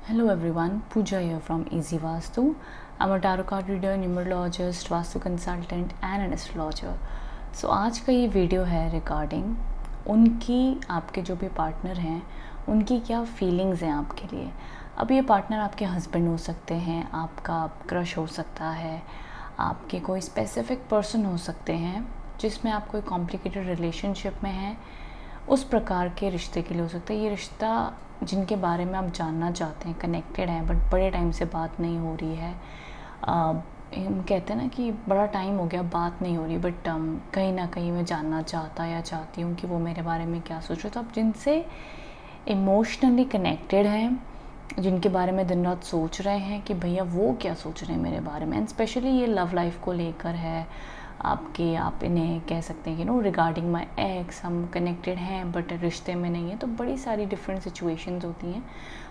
Hello everyone, Pooja here from Easy Vastu. I'm a tarot card reader, numerologist, vastu consultant and an astrologer. So आज का ये video है regarding उनकी आपके जो भी पार्टनर हैं उनकी क्या फीलिंग्स हैं आपके लिए. अब ये पार्टनर आपके हस्बैंड हो सकते हैं, आपका क्रश हो सकता है, आपके कोई स्पेसिफिक पर्सन हो सकते हैं जिसमें आप कोई कॉम्प्लिकेटेड रिलेशनशिप में हैं. उस प्रकार के रिश्ते के लिए हो सकता है. ये रिश्ता जिनके बारे में आप जानना चाहते हैं, कनेक्टेड हैं बट बड़े टाइम से बात नहीं हो रही है. हम कहते हैं ना कि बड़ा टाइम हो गया बात नहीं हो रही, बट कहीं ना कहीं मैं जानना चाहता या चाहती हूँ कि वो मेरे बारे में क्या सोच रहे. तो आप जिनसे इमोशनली कनेक्टेड हैं, जिनके बारे में दिन रात सोच रहे हैं कि भैया वो क्या सोच रहे हैं मेरे बारे में. एंड स्पेशली ये लव लाइफ को लेकर है आपके. आप इन्हें कह सकते हैं कि रिगार्डिंग माई एक्स हम कनेक्टेड हैं बट रिश्ते में नहीं है. तो बड़ी सारी डिफरेंट सिचुएशंस होती हैं.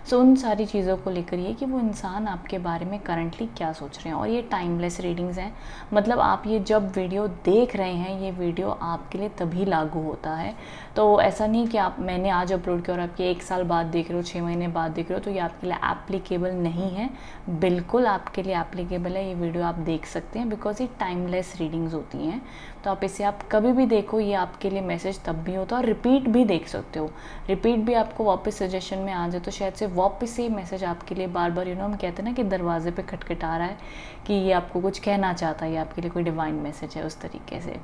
सो उन सारी चीज़ों को लेकर ये कि वो इंसान आपके बारे में करंटली क्या सोच रहे हैं. और ये टाइमलेस रीडिंग्स हैं. मतलब आप ये जब वीडियो देख रहे हैं, ये वीडियो आपके लिए तभी लागू होता है. तो ऐसा नहीं कि आप मैंने आज अपलोड किया और आपके 1 साल बाद देख रहे हो, 6 महीने बाद देख रहे हो तो ये आपके लिए एप्लीकेबल नहीं है. बिल्कुल आपके लिए एप्लीकेबल है. ये वीडियो आप देख सकते हैं बिकॉज ये टाइमलेस रीडिंग्स होती हैं. तो आप इसे आप कभी भी देखो, ये आपके लिए मैसेज तब भी होता है. और रिपीट भी देख सकते हो. रिपीट भी आपको वापस सजेशन में आ जाए तो शायद से वापस ये मैसेज आपके लिए बार बार हम कहते हैं ना कि दरवाजे पे खटखटा रहा है कि ये आपको कुछ कहना चाहता है, ये आपके लिए कोई डिवाइन मैसेज है, उस तरीके से.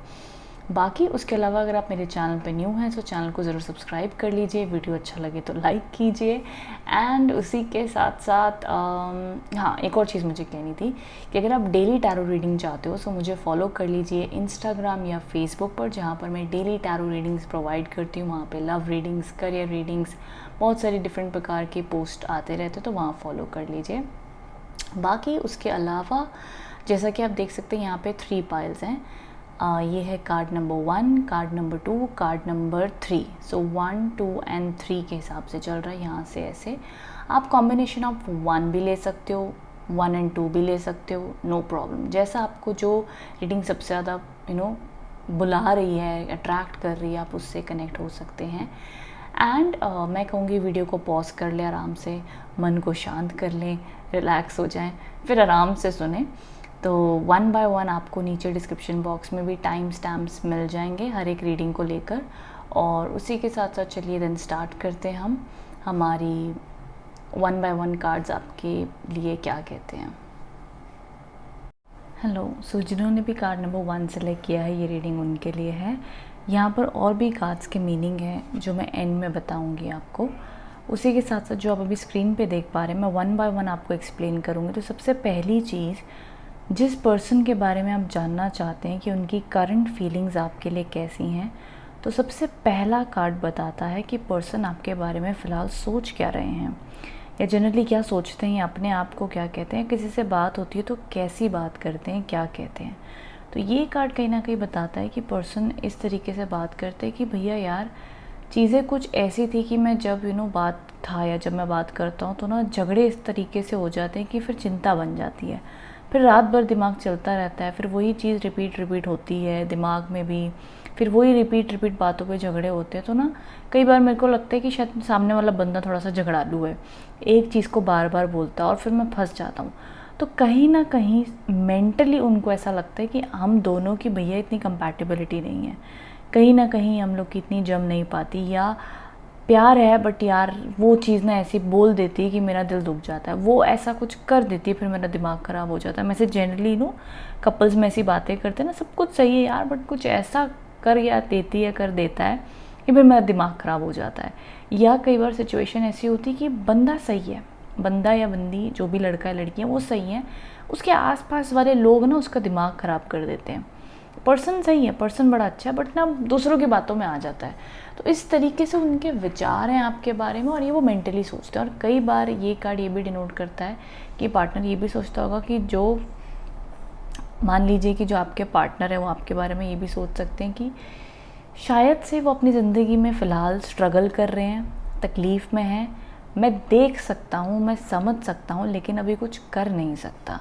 बाकी उसके अलावा अगर आप मेरे चैनल पे न्यू हैं तो चैनल को ज़रूर सब्सक्राइब कर लीजिए. वीडियो अच्छा लगे तो लाइक कीजिए. एंड उसी के साथ साथ हाँ, एक और चीज़ मुझे कहनी थी कि अगर आप डेली टैरो रीडिंग चाहते हो तो मुझे फॉलो कर लीजिए इंस्टाग्राम या फेसबुक पर, जहाँ पर मैं डेली टैरो रीडिंग्स प्रोवाइड करती हूँ. वहाँ पे लव रीडिंग्स, करियर रीडिंग्स, बहुत सारी डिफरेंट प्रकार के पोस्ट आते रहते, तो वहाँ फॉलो कर लीजिए. बाकी उसके अलावा जैसा कि आप देख सकते हैं यहाँ पे 3 पाइल्स हैं. ये है card number 1, card number 2, card number 3. So 1, 2 and 3 के हिसाब से चल रहा है यहाँ से. ऐसे आप कॉम्बिनेशन ऑफ 1 भी ले सकते हो, 1 एंड 2 भी ले सकते हो, नो प्रॉब्लम. जैसा आपको जो रीडिंग सबसे ज़्यादा बुला रही है, अट्रैक्ट कर रही है, आप उससे कनेक्ट हो सकते हैं. एंड मैं कहूँगी वीडियो को पॉज कर लें, आराम से मन को शांत कर लें, रिलैक्स हो जाएं, फिर आराम से सुने. तो 1 बाय 1 आपको नीचे डिस्क्रिप्शन बॉक्स में भी टाइम स्टैम्प्स मिल जाएंगे हर एक रीडिंग को लेकर. और उसी के साथ साथ चलिए देन स्टार्ट करते हैं हम हमारी 1 बाय 1 कार्ड्स आपके लिए क्या कहते हैं. हेलो. सो जिन्होंने भी कार्ड नंबर 1 सेलेक्ट किया है, ये रीडिंग उनके लिए है. यहाँ पर और भी कार्ड्स के मीनिंग हैं जो मैं एंड में बताऊँगी आपको. उसी के साथ साथ जो आप अभी स्क्रीन पे देख पा रहे हैं, मैं 1 बाय 1 आपको एक्सप्लेन करूँगी. तो सबसे पहली चीज़, जिस पर्सन के बारे में आप जानना चाहते हैं कि उनकी करंट फीलिंग्स आपके लिए कैसी हैं, तो सबसे पहला कार्ड बताता है कि पर्सन आपके बारे में फ़िलहाल सोच क्या रहे हैं, या जनरली क्या सोचते हैं, अपने आप को क्या कहते हैं, किसी से बात होती है तो कैसी बात करते हैं, क्या कहते हैं. तो ये कार्ड कहीं ना कहीं बताता है कि पर्सन इस तरीके से बात करते हैं कि भैया यार, चीज़ें कुछ ऐसी थी कि मैं जब बात था या जब मैं बात करता हूँ तो ना झगड़े इस तरीके से हो जाते हैं कि फिर चिंता बन जाती है. फिर रात भर दिमाग चलता रहता है, फिर वही चीज़ रिपीट होती है दिमाग में भी, फिर वही रिपीट बातों पे झगड़े होते हैं. तो ना कई बार मेरे को लगता है कि शायद सामने वाला बंदा थोड़ा सा झगड़ालू है, एक चीज़ को बार बार बोलता है और फिर मैं फंस जाता हूँ. तो कहीं ना कहीं मेंटली उनको ऐसा लगता है कि हम दोनों की भैया इतनी कंपैटिबिलिटी नहीं है, कहीं ना कहीं हम लोग की इतनी जम नहीं पाती, या प्यार है बट यार वो चीज़ ना ऐसी बोल देती है कि मेरा दिल दुख जाता है, वो ऐसा कुछ कर देती है फिर मेरा दिमाग ख़राब हो जाता है. मैं से जनरली कपल्स में ऐसी बातें करते हैं ना, सब कुछ सही है यार बट कुछ ऐसा कर या देती है, कर देता है कि फिर मेरा दिमाग ख़राब हो जाता है. या कई बार सिचुएशन ऐसी होती है कि बंदा सही है, बंदा या बंदी जो भी लड़का या लड़की है वो सही है, उसके आसपास वाले लोग ना उसका दिमाग ख़राब कर देते हैं. पर्सन सही है, पर्सन बड़ा अच्छा है बट ना दूसरों की बातों में आ जाता है. तो इस तरीके से उनके विचार हैं आपके बारे में और ये वो मेंटली सोचते हैं. और कई बार ये कार्ड ये भी डिनोट करता है कि पार्टनर ये भी सोचता होगा कि जो मान लीजिए कि जो आपके पार्टनर है वो आपके बारे में ये भी सोच सकते हैं कि शायद से वो अपनी ज़िंदगी में फ़िलहाल स्ट्रगल कर रहे हैं, तकलीफ़ में हैं, मैं देख सकता हूँ, मैं समझ सकता हूँ, लेकिन अभी कुछ कर नहीं सकता.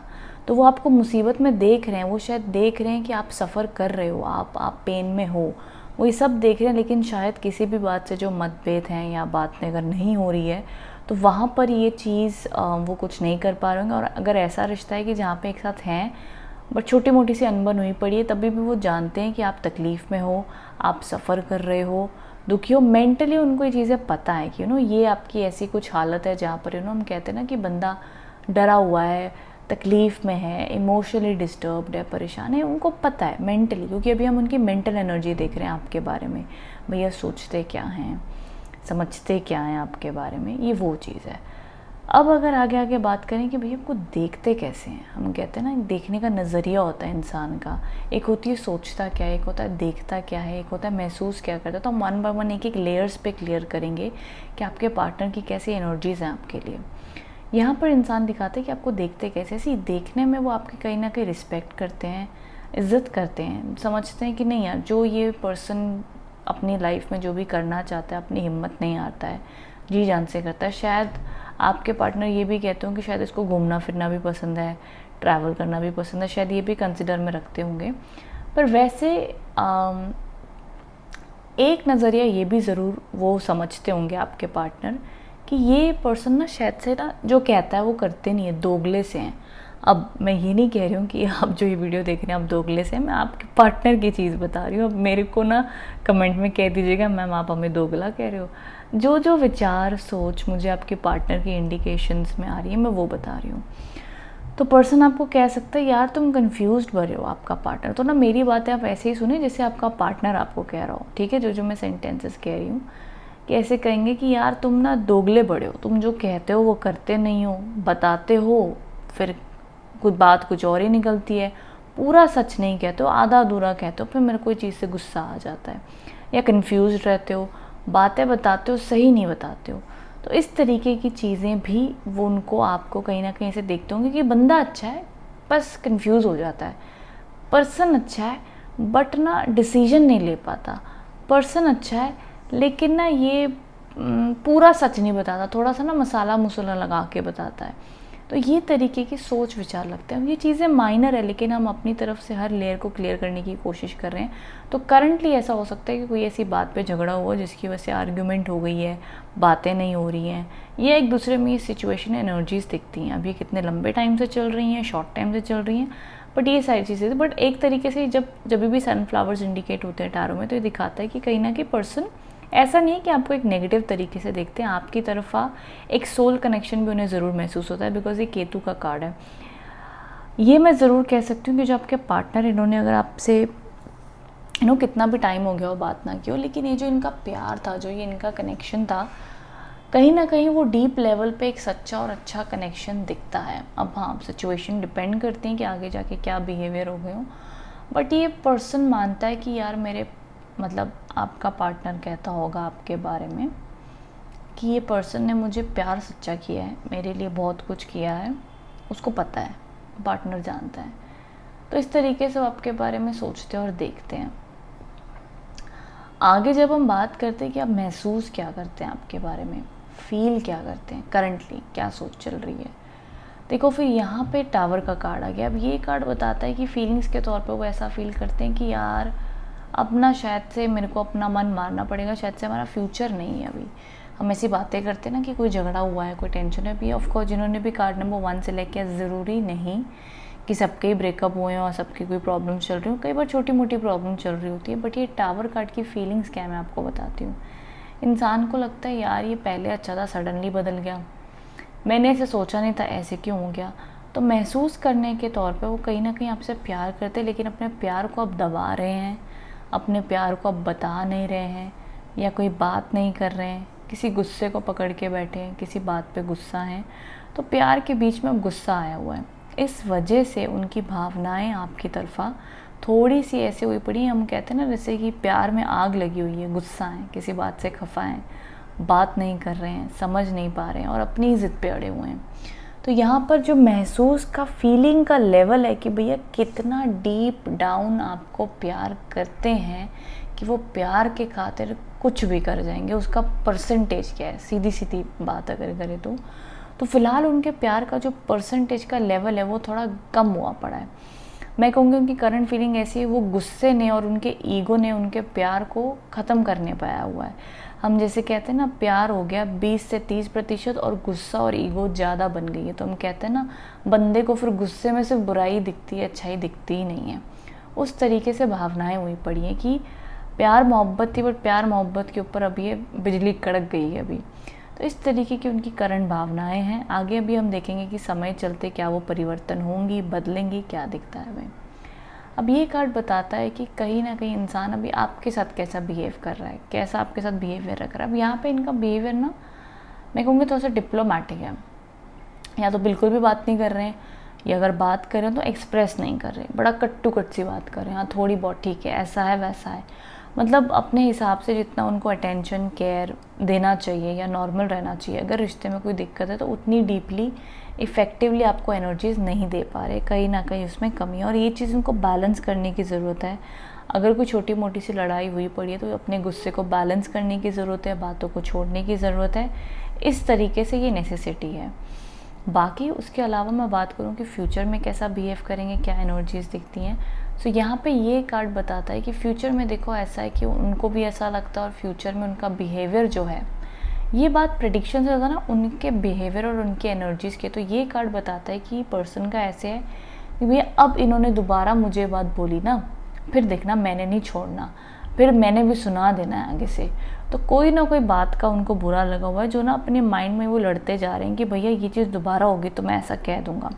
तो वो आपको मुसीबत में देख रहे हैं, वो शायद देख रहे हैं कि आप सफ़र कर रहे हो, आप पेन में हो, वो ये सब देख रहे हैं. लेकिन शायद किसी भी बात से जो मतभेद हैं या बात अगर नहीं हो रही है तो वहाँ पर ये चीज़ वो कुछ नहीं कर पा रहे होंगे। और अगर ऐसा रिश्ता है कि जहाँ पे एक साथ हैं बट छोटी मोटी सी अनबन हुई पड़ी है, तभी भी वो जानते हैं कि आप तकलीफ़ में हो, आप सफ़र कर रहे हो, दुखी हो, मेंटली उनको ये चीज़ें पता है कि ये आपकी ऐसी कुछ हालत है जहाँ पर हम कहते हैं ना कि बंदा डरा हुआ है, तकलीफ़ में है, इमोशनली डिस्टर्ब्ड है, परेशान है, उनको पता है मेंटली, क्योंकि अभी हम उनकी मेंटल एनर्जी देख रहे हैं आपके बारे में, भैया सोचते क्या हैं, समझते क्या हैं आपके बारे में, ये वो चीज़ है। अब अगर आगे आगे बात करें कि भैया आपको देखते कैसे हैं, हम कहते हैं ना देखने का नज़रिया होता है इंसान का, एक होती है सोचता क्या है, एक होता है देखता क्या है, एक होता है महसूस क्या करता है। तो हम वन बाय वन एक एक लेयर्स पे क्लियर करेंगे कि आपके पार्टनर की कैसी एनर्जीज़ हैं आपके लिए। यहाँ पर इंसान दिखाता है कि आपको देखते कैसे, ऐसी देखने में वो आपकी कहीं ना कहीं रिस्पेक्ट करते हैं, इज़्ज़त करते हैं, समझते हैं कि नहीं यार जो ये पर्सन अपनी लाइफ में जो भी करना चाहता है अपनी हिम्मत नहीं आता है, जी जान से करता है। शायद आपके पार्टनर ये भी कहते होंगे कि शायद इसको घूमना फिरना भी पसंद है, ट्रैवल करना भी पसंद है, शायद ये भी कंसिडर में रखते होंगे। पर वैसे एक नज़रिया ये भी ज़रूर वो समझते होंगे आपके पार्टनर कि ये पर्सन ना शायद से ना जो कहता है वो करते नहीं है, दोगले से हैं। अब मैं ये नहीं कह रही हूँ कि आप जो ये वीडियो देख रहे हैं आप दोगले से हैं, मैं आपके पार्टनर की चीज़ बता रही हूँ। अब मेरे को ना कमेंट में कह दीजिएगा मैम आप हमें दोगला कह रहे हो। जो जो विचार सोच मुझे आपके पार्टनर की इंडिकेशंस में आ रही है मैं वो बता रही हूँ। तो पर्सन आपको कह सकता है यार तुम कंफ्यूज्ड भरे हो आपका पार्टनर, तो ना मेरी बातें आप ऐसे ही सुने जैसे आपका पार्टनर आपको कह रहा हो, ठीक है। जो जो मैं सेंटेंसेस कह रही हूँ कि ऐसे कहेंगे कि यार तुम ना दोगले बड़े हो, तुम जो कहते हो वो करते नहीं हो, बताते हो फिर कुछ बात कुछ और ही निकलती है, पूरा सच नहीं कहते हो, आधा अधूरा कहते हो, फिर मेरे कोई चीज़ से गुस्सा आ जाता है, या कन्फ्यूज रहते हो, बातें बताते हो सही नहीं बताते हो। तो इस तरीके की चीज़ें भी वो उनको आपको कहीं ना कहीं से देखते होंगे कि बंदा अच्छा है बस कन्फ्यूज़ हो जाता है, पर्सन अच्छा है बट ना डिसीजन नहीं ले पाता, पर्सन अच्छा है लेकिन ना ये पूरा सच नहीं बताता, थोड़ा सा ना मसाला मुसला लगा के बताता है। तो ये तरीके की सोच विचार लगते हैं। ये चीज़ें माइनर है लेकिन हम अपनी तरफ से हर लेयर को क्लियर करने की कोशिश कर रहे हैं। तो करंटली ऐसा हो सकता है कि कोई ऐसी बात पे झगड़ा हुआ जिसकी वजह से आर्ग्यूमेंट हो गई है, बातें नहीं हो रही हैं, ये एक दूसरे में ये सिचुएशन एनर्जीज दिखती हैं, अभी कितने लंबे टाइम से चल रही हैं, शॉर्ट टाइम से चल रही हैं, बट ये सारी चीज़ें। बट एक तरीके से जब भी सनफ्लावर्स इंडिकेट होते हैं टारों में तो ये दिखाता है कि कहीं ना कहीं पर्सन ऐसा नहीं है कि आपको एक नेगेटिव तरीके से देखते हैं, आपकी तरफा एक सोल कनेक्शन भी उन्हें ज़रूर महसूस होता है, बिकॉज ये केतु का कार्ड है। ये मैं ज़रूर कह सकती हूँ कि जो आपके पार्टनर इन्होंने अगर आपसे कितना भी टाइम हो गया हो बात ना की हो, लेकिन ये जो इनका प्यार था, जो ये इनका कनेक्शन था, कहीं ना कहीं वो डीप लेवल पे एक सच्चा और अच्छा कनेक्शन दिखता है। अब हाँ सिचुएशन डिपेंड करती है कि आगे जाके क्या बिहेवियर हो गए हो, बट ये पर्सन मानता है कि यार मेरे मतलब आपका पार्टनर कहता होगा आपके बारे में कि ये पर्सन ने मुझे प्यार सच्चा किया है, मेरे लिए बहुत कुछ किया है, उसको पता है, पार्टनर जानता है। तो इस तरीके से वो आपके बारे में सोचते हैं और देखते हैं। आगे जब हम बात करते हैं कि आप महसूस क्या करते हैं आपके बारे में, फील क्या करते हैं, करंटली क्या सोच चल रही है, देखो फिर यहाँ पे टावर का कार्ड आ गया। अब ये कार्ड बताता है कि फीलिंग्स के तौर पे वो ऐसा फील करते हैं कि यार अपना शायद से मेरे को अपना मन मारना पड़ेगा, शायद से हमारा फ्यूचर नहीं है। अभी हम ऐसी बातें करते हैं ना कि कोई झगड़ा हुआ है, कोई टेंशन है। अभी ऑफकोर्स जिन्होंने भी कार्ड नंबर 1 से लेके, ज़रूरी नहीं कि सबके ही ब्रेकअप हुए हैं और सबकी कोई प्रॉब्लम चल रही हो, कई बार छोटी मोटी प्रॉब्लम चल रही होती है। बट ये टावर कार्ड की फीलिंग्स क्या है मैं आपको बताती हूँ। इंसान को लगता है यार ये पहले अच्छा था, सडनली बदल गया, मैंने ऐसे सोचा नहीं था, ऐसे क्यों हो गया। तो महसूस करने के तौर पे वो कहीं ना कहीं आपसे प्यार करते हैं, लेकिन अपने प्यार को अब दबा रहे हैं, अपने प्यार को अब बता नहीं रहे हैं, या कोई बात नहीं कर रहे हैं, किसी गुस्से को पकड़ के बैठे हैं, किसी बात पे गुस्सा है। तो प्यार के बीच में अब गुस्सा आया हुआ है, इस वजह से उनकी भावनाएं आपकी तरफा थोड़ी सी ऐसे हुई पड़ी, हम कहते हैं ना जैसे कि प्यार में आग लगी हुई है, गुस्सा है, किसी बात से खफा हैं, बात नहीं कर रहे हैं, समझ नहीं पा रहे हैं और अपनी ज़िद पे अड़े हुए हैं। तो यहाँ पर जो महसूस का फीलिंग का लेवल है कि भैया कितना डीप डाउन आपको प्यार करते हैं कि वो प्यार के खातिर कुछ भी कर जाएंगे, उसका परसेंटेज क्या है, सीधी सीधी बात अगर करें तो फ़िलहाल उनके प्यार का जो परसेंटेज का लेवल है वो थोड़ा कम हुआ पड़ा है। मैं कहूँगी उनकी करंट फीलिंग ऐसी है, वो गुस्से ने और उनके ईगो ने उनके प्यार को ख़त्म करने पाया हुआ है। हम जैसे कहते हैं ना, प्यार हो गया 20 से 30% और गुस्सा और ईगो ज़्यादा बन गई है। तो हम कहते हैं ना, बंदे को फिर गुस्से में सिर्फ बुराई दिखती है, अच्छाई दिखती ही नहीं है। उस तरीके से भावनाएं हुई पड़ी हैं कि प्यार मोहब्बत थी, बट प्यार मोहब्बत के ऊपर अभी ये बिजली कड़क गई है अभी। तो इस तरीके की उनकी करंट भावनाएं हैं। आगे अभी हम देखेंगे कि समय चलते क्या वो परिवर्तन होंगी, बदलेंगी, क्या दिखता है हमें। अब ये कार्ड बताता है कि कहीं ना कहीं इंसान अभी आपके साथ कैसा बिहेव कर रहा है, कैसा आपके साथ बिहेवियर रख रहा है। अब यहाँ पे इनका बिहेवियर ना, मैं कहूँगी थोड़ा सा डिप्लोमेटिक है। या तो बिल्कुल भी बात नहीं कर रहे हैं, या अगर बात कर रहे हैं तो एक्सप्रेस नहीं कर रहे, बड़ा कट टू कट सी बात कर रहे हैं। हाँ, थोड़ी बहुत ठीक है, ऐसा है वैसा है, मतलब अपने हिसाब से जितना उनको अटेंशन केयर देना चाहिए या नॉर्मल रहना चाहिए। अगर रिश्ते में कोई दिक्कत है तो उतनी डीपली इफ़ेक्टिवली आपको एनर्जीज़ नहीं दे पा रहे, कहीं ना कहीं उसमें कमी है और ये चीज़ उनको बैलेंस करने की ज़रूरत है। अगर कोई छोटी मोटी सी लड़ाई हुई पड़ी है तो अपने गुस्से को बैलेंस करने की ज़रूरत है, बातों को छोड़ने की ज़रूरत है। इस तरीके से ये नेसेसिटी है। बाकी उसके अलावा मैं बात करूँ कि फ्यूचर में कैसा बिहेव करेंगे, क्या एनर्जीज़ दिखती हैं। सो यहाँ पे ये कार्ड बताता है कि फ्यूचर में देखो ऐसा है कि उनको भी ऐसा लगता है और फ्यूचर में उनका बिहेवियर जो है, ये बात प्रेडिक्शन से ज़्यादा ना उनके बिहेवियर और उनके एनर्जीज़ के। तो ये कार्ड बताता है कि पर्सन का ऐसे है कि भैया अब इन्होंने दोबारा मुझे बात बोली ना, फिर देखना मैंने नहीं छोड़ना, फिर मैंने भी सुना देना है आगे से। तो कोई ना कोई बात का उनको बुरा लगा हुआ है, जो ना अपने माइंड में वो लड़ते जा रहे हैं कि भैया ये चीज़ दोबारा होगी तो मैं ऐसा कह दूंगा।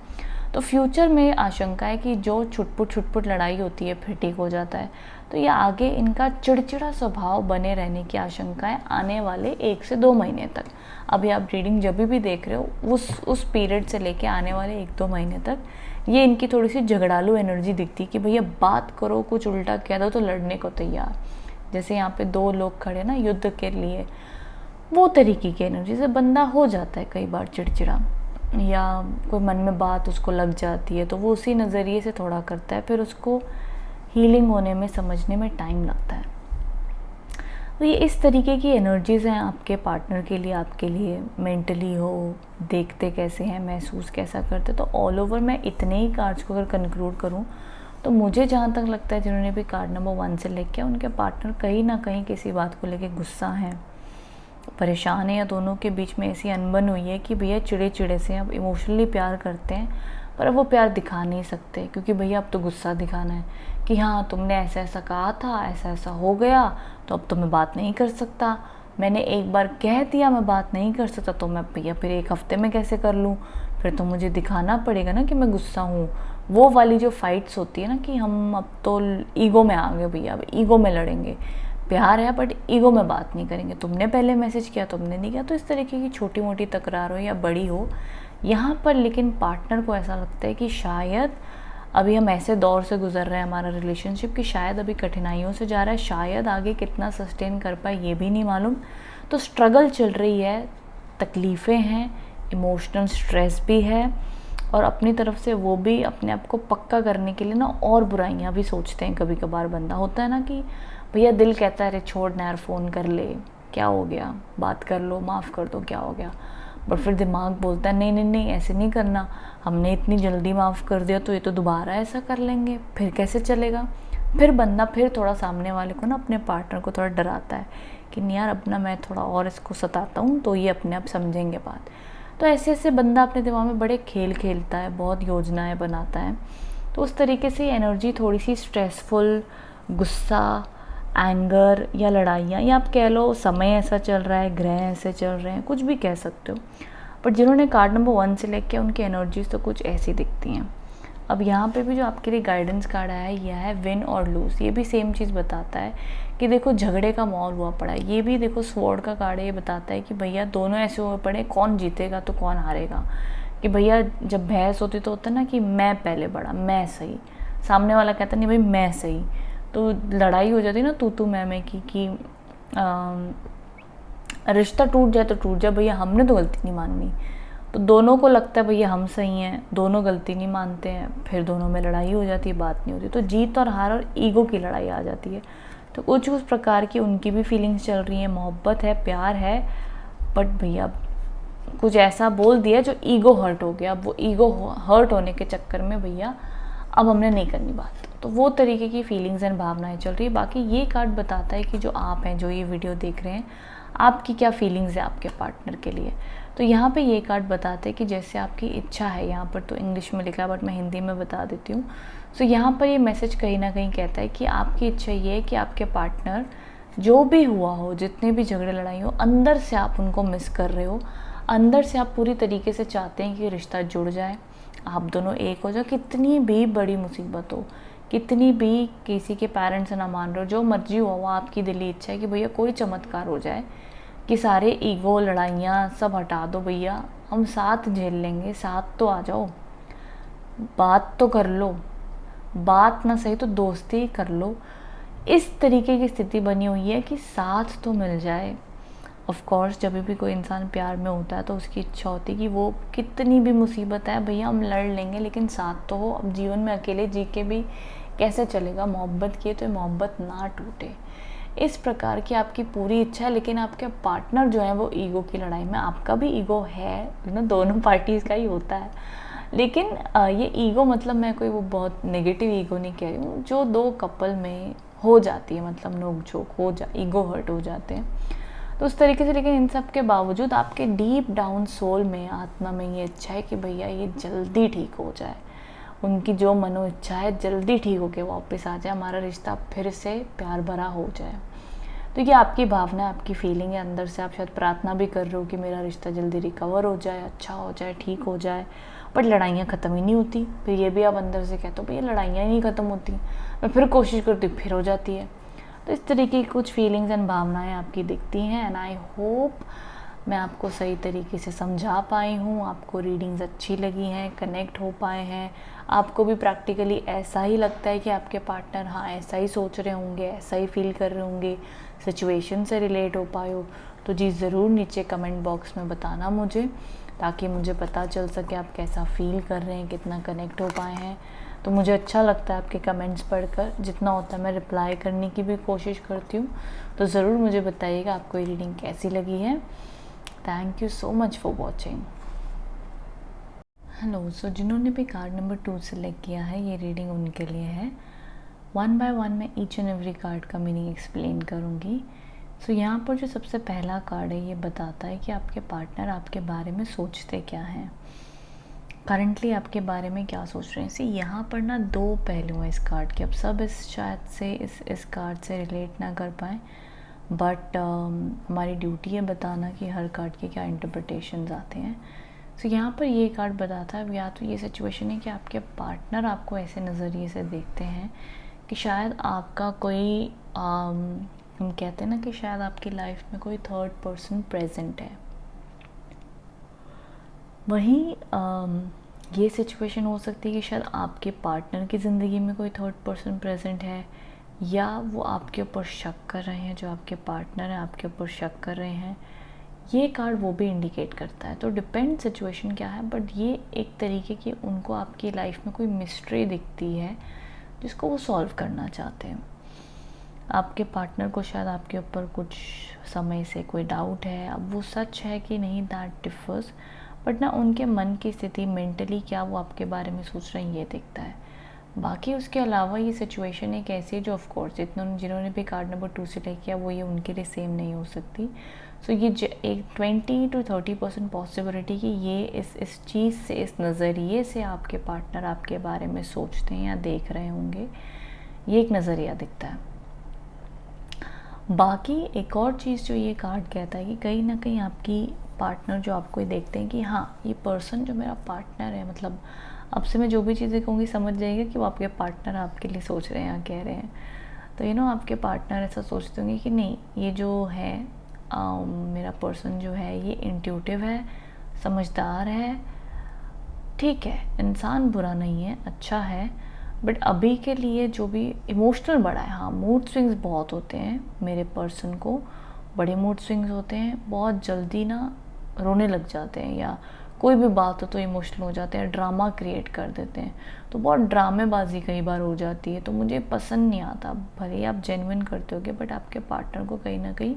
तो फ्यूचर में आशंका है कि जो छुटपुट लड़ाई होती है फिर ठीक हो जाता है। तो ये आगे इनका चिड़चिड़ा स्वभाव बने रहने की आशंका है आने वाले 1 से 2 महीने तक। अभी आप रीडिंग जब भी देख रहे हो उस पीरियड से लेके आने वाले 1-2 महीने तक ये इनकी थोड़ी सी झगड़ालू एनर्जी दिखती है कि भैया बात करो, कुछ उल्टा कह दो तो लड़ने को तैयार। जैसे यहाँ पे 2 लोग खड़े ना युद्ध के लिए, वो तरीके की एनर्जी से बंदा हो जाता है कई बार चिड़चिड़ा, या कोई मन में बात उसको लग जाती है तो वो उसी नज़रिए से थोड़ा करता है, फिर उसको हीलिंग होने में, समझने में टाइम लगता है। तो ये इस तरीके की एनर्जीज़ हैं आपके पार्टनर के लिए, आपके लिए। मेंटली हो, देखते कैसे हैं, महसूस कैसा करते। तो ऑल ओवर मैं इतने ही कार्ड्स को अगर कंक्लूड करूँ तो मुझे जहाँ तक लगता है जिन्होंने भी कार्ड नंबर 1 से लेके उनके पार्टनर कहीं ना कहीं किसी बात को लेके गुस्सा है, परेशान है, या दोनों के बीच में ऐसी अनबन हुई है कि भैया चिड़े से अब इमोशनली प्यार करते हैं पर अब वो प्यार दिखा नहीं सकते, क्योंकि भैया अब तो गुस्सा दिखाना है कि हाँ तुमने ऐसा ऐसा कहा था, ऐसा ऐसा हो गया, तो अब तो मैं बात नहीं कर सकता। मैंने एक बार कह दिया मैं बात नहीं कर सकता, तो मैं भैया फिर 1 हफ्ते में कैसे कर लूँ, फिर तो मुझे दिखाना पड़ेगा ना कि मैं गुस्सा हूँ। वो वाली जो फाइट्स होती है ना कि हम अब तो ईगो में आ गए भैया, अब ईगो में लड़ेंगे। प्यार है बट ईगो में बात नहीं करेंगे, तुमने पहले मैसेज किया, तुमने नहीं किया। तो इस तरीके की छोटी मोटी तकरार हो या बड़ी हो यहाँ पर, लेकिन पार्टनर को ऐसा लगता है कि शायद अभी हम ऐसे दौर से गुजर रहे हैं हमारा रिलेशनशिप कि शायद अभी कठिनाइयों से जा रहा है, शायद आगे कितना सस्टेन कर पाए ये भी नहीं मालूम। तो स्ट्रगल चल रही है, तकलीफ़ें हैं, इमोशनल स्ट्रेस भी है, और अपनी तरफ से वो भी अपने आप को पक्का करने के लिए ना और बुराइयां भी सोचते हैं। कभी कभार बंदा होता है ना कि भैया दिल कहता है अरे छोड़ ना यार, फ़ोन कर ले, क्या हो गया, बात कर लो, माफ़ कर दो, क्या हो गया। बट फिर दिमाग बोलता है नहीं नहीं नहीं ऐसे नहीं करना, हमने इतनी जल्दी माफ़ कर दिया तो ये तो दोबारा ऐसा कर लेंगे, फिर कैसे चलेगा। फिर बंदा फिर थोड़ा सामने वाले को ना, अपने पार्टनर को थोड़ा डराता है कि नहीं यार अपना मैं थोड़ा और इसको सताता हूँ तो ये अपने आप समझेंगे बात। तो ऐसे ऐसे बंदा अपने दिमाग में बड़े खेल खेलता है, बहुत योजनाएं बनाता है। तो उस तरीके से एनर्जी थोड़ी सी स्ट्रेसफुल, गुस्सा, एंगर या लड़ाइयाँ, या आप कह लो समय ऐसा चल रहा है, ग्रह ऐसे चल रहे हैं, कुछ भी कह सकते हो। बट जिन्होंने कार्ड नंबर 1 से लेके उनकी एनर्जीज तो कुछ ऐसी दिखती हैं। अब यहाँ पे भी जो आपके लिए गाइडेंस कार्ड आया है यह है विन और लूज। ये भी सेम चीज़ बताता है कि देखो झगड़े का माहौल हुआ पड़ा है। ये भी देखो स्वॉर्ड का कार्ड है, ये बताता है कि भैया दोनों ऐसे हुए पड़े, कौन जीतेगा तो कौन हारेगा। कि भैया जब बहस होती तो होता है ना कि मैं पहले बड़ा, मैं सही, सामने वाला कहता नहीं भाई मैं सही, तो लड़ाई हो जाती है ना तू मैं की कि रिश्ता टूट जाए तो टूट जाए, भैया हमने तो गलती नहीं माननी। तो दोनों को लगता है भैया हम सही हैं, दोनों गलती नहीं मानते हैं, फिर दोनों में लड़ाई हो जाती है, बात नहीं होती। तो जीत और हार और ईगो की लड़ाई आ जाती है। तो कुछ उस प्रकार की उनकी भी फीलिंग्स चल रही हैं, मोहब्बत है, प्यार है, बट भैया कुछ ऐसा बोल दिया जो ईगो हर्ट हो गया। अब वो ईगो हर्ट होने के चक्कर में भैया अब हमने नहीं करनी बात। तो वो तरीके की फीलिंग्स एंड भावनाएं चल रही है। बाकी ये कार्ड बताता है कि जो आप हैं, जो ये वीडियो देख रहे हैं, आपकी क्या फीलिंग्स है आपके पार्टनर के लिए। तो यहाँ पे ये कार्ड बताते हैं कि जैसे आपकी इच्छा है, यहाँ पर तो इंग्लिश में लिखा है बट मैं हिंदी में बता देती हूँ। सो यहाँ पर ये मैसेज कहीं ना कहीं कहता है कि आपकी इच्छा ये है कि आपके पार्टनर जो भी हुआ हो, जितने भी झगड़े लड़ाई हो, अंदर से आप उनको मिस कर रहे हो, अंदर से आप पूरी तरीके से चाहते हैं कि रिश्ता जुड़ जाए, आप दोनों एक हो जाए। कितनी भी बड़ी मुसीबत हो, कितनी भी किसी के पेरेंट्स ना मान रहे हो, जो मर्जी हो, वो आपकी दिली इच्छा है कि भैया कोई चमत्कार हो जाए कि सारे ईगो लड़ाइयाँ सब हटा दो भैया, हम साथ झेल लेंगे, साथ तो आ जाओ, बात तो कर लो, बात ना सही तो दोस्ती ही कर लो। इस तरीके की स्थिति बनी हुई है कि साथ तो मिल जाए। ऑफ कोर्स जब भी कोई इंसान प्यार में होता है तो उसकी इच्छा होती है कि वो कितनी भी मुसीबत है भैया हम लड़ लेंगे, लेकिन साथ तो हो। अब जीवन में अकेले जी के भी कैसे चलेगा, मोहब्बत की तो मोहब्बत ना टूटे, इस प्रकार की आपकी पूरी इच्छा है। लेकिन आपके पार्टनर जो है वो ईगो की लड़ाई में, आपका भी ईगो है, दोनों पार्टीज़ का ही होता है। लेकिन ये ईगो मतलब मैं कोई वो बहुत नेगेटिव ईगो नहीं कह रही हूँ, जो दो कपल में हो जाती है, मतलब नोक झोंक हो जा, ईगो हर्ट हो जाते हैं, तो उस तरीके से। लेकिन इन सब के बावजूद आपके डीप डाउन सोल में, आत्मा में ये इच्छा है कि भैया ये जल्दी ठीक हो जाए, उनकी जो मनो इच्छा है जल्दी ठीक होके वापस आ जाए, हमारा रिश्ता फिर से प्यार भरा हो जाए। तो ये आपकी भावना, आपकी फीलिंग है, अंदर से आप शायद प्रार्थना भी कर रहे हो कि मेरा रिश्ता जल्दी रिकवर हो जाए, अच्छा हो जाए, ठीक हो जाए, बट लड़ाइयाँ ख़त्म ही नहीं होती। फिर ये भी आप अंदर से कहते हो भैया लड़ाइयाँ ही नहीं ख़त्म होती, मैं फिर कोशिश करती हूँ फिर हो जाती है। तो इस तरीके की कुछ फीलिंग्स एंड भावनाएं आपकी दिखती हैं। एंड आई होप मैं आपको सही तरीके से समझा पाई हूँ, आपको रीडिंग्स अच्छी लगी हैं, कनेक्ट हो पाए हैं, आपको भी प्रैक्टिकली ऐसा ही लगता है कि आपके पार्टनर हाँ ऐसा ही सोच रहे होंगे, ऐसा ही फील कर रहे होंगे, सिचुएशन से रिलेट हो पाए हो, तो जी ज़रूर नीचे कमेंट बॉक्स में बताना मुझे, ताकि मुझे पता चल सके आप कैसा फील कर रहे हैं, कितना कनेक्ट हो पाए हैं। तो मुझे अच्छा लगता है आपके कमेंट्स पढ़कर, जितना होता है मैं रिप्लाई करने की भी कोशिश करती हूँ। तो ज़रूर मुझे बताइएगा आपको ये रीडिंग कैसी लगी है। Thank you so much for watching. Hello, so जिन्होंने भी कार्ड नंबर 2 सेलेक्ट किया है, ये रीडिंग उनके लिए है। 1 बाय 1 मैं ईच एंड एवरी कार्ड का मीनिंग एक्सप्लेन करूँगी। सो यहाँ पर जो सबसे पहला कार्ड है ये बताता है कि आपके पार्टनर आपके बारे में सोचते क्या हैं, करंटली आपके बारे में क्या सोच रहे हैं। सी यहाँ पर ना दो पहलू हैं इस कार्ड के। अब सब शायद से इस कार्ड से रिलेट ना कर पाएँ, बट हमारी ड्यूटी है बताना कि हर कार्ड के क्या इंटरप्रिटेशंस आते हैं। सो यहाँ पर ये कार्ड बताता है, या तो ये सिचुएशन है कि आपके पार्टनर आपको ऐसे नज़रिए से देखते हैं कि शायद आपका कोई हम कहते हैं ना कि शायद आपकी लाइफ में कोई थर्ड पर्सन प्रेजेंट है। वहीं ये सिचुएशन हो सकती है कि शायद आपके पार्टनर की ज़िंदगी में कोई थर्ड पर्सन प्रेजेंट है, या वो आपके ऊपर शक कर रहे हैं, जो आपके पार्टनर हैं आपके ऊपर शक कर रहे हैं। ये कार्ड वो भी इंडिकेट करता है। तो डिपेंड सिचुएशन क्या है, बट ये एक तरीके की उनको आपकी लाइफ में कोई मिस्ट्री दिखती है जिसको वो सॉल्व करना चाहते हैं। आपके पार्टनर को शायद आपके ऊपर कुछ समय से कोई डाउट है, अब वो सच है कि नहीं दैट डिफर्स, बट ना उनके मन की स्थिति, मेंटली क्या वो आपके बारे में सोच रहे हैं ये दिखता है। बाकी उसके अलावा ये सिचुएशन एक ऐसी है जो ऑफ कोर्स जिन्होंने भी कार्ड नंबर 2 सिलेक्ट किया वो ये उनके लिए सेम नहीं हो सकती। सो ये एक 20 to 30% पॉसिबिलिटी कि ये इस चीज़ से, इस नज़रिए से आपके पार्टनर आपके बारे में सोचते हैं या देख रहे होंगे, ये एक नज़रिया दिखता है। बाकी एक और चीज़ जो ये कार्ड कहता है कि कहीं ना कहीं आपकी पार्टनर जो आपको ये देखते हैं कि हाँ ये पर्सन जो मेरा पार्टनर है, मतलब अब से मैं जो भी चीज़ें कहूँगी समझ जाइएगा कि वो आपके पार्टनर आपके लिए सोच रहे हैं या कह रहे हैं। तो आपके पार्टनर ऐसा सोचते होंगे कि नहीं ये जो है मेरा पर्सन जो है ये इंट्यूटिव है, समझदार है, ठीक है, इंसान बुरा नहीं है, अच्छा है, बट अभी के लिए जो भी इमोशनल बड़ा है। हाँ मूड स्विंग्स बहुत होते हैं मेरे पर्सन को, बड़े मूड स्विंग्स होते हैं, बहुत जल्दी ना रोने लग जाते हैं, या कोई भी बात हो तो इमोशनल हो जाते हैं, ड्रामा क्रिएट कर देते हैं, तो बहुत ड्रामेबाजी कई बार हो जाती है। तो मुझे पसंद नहीं आता, भले ही आप जेन्युइन करते होगे बट आपके पार्टनर को कहीं ना कहीं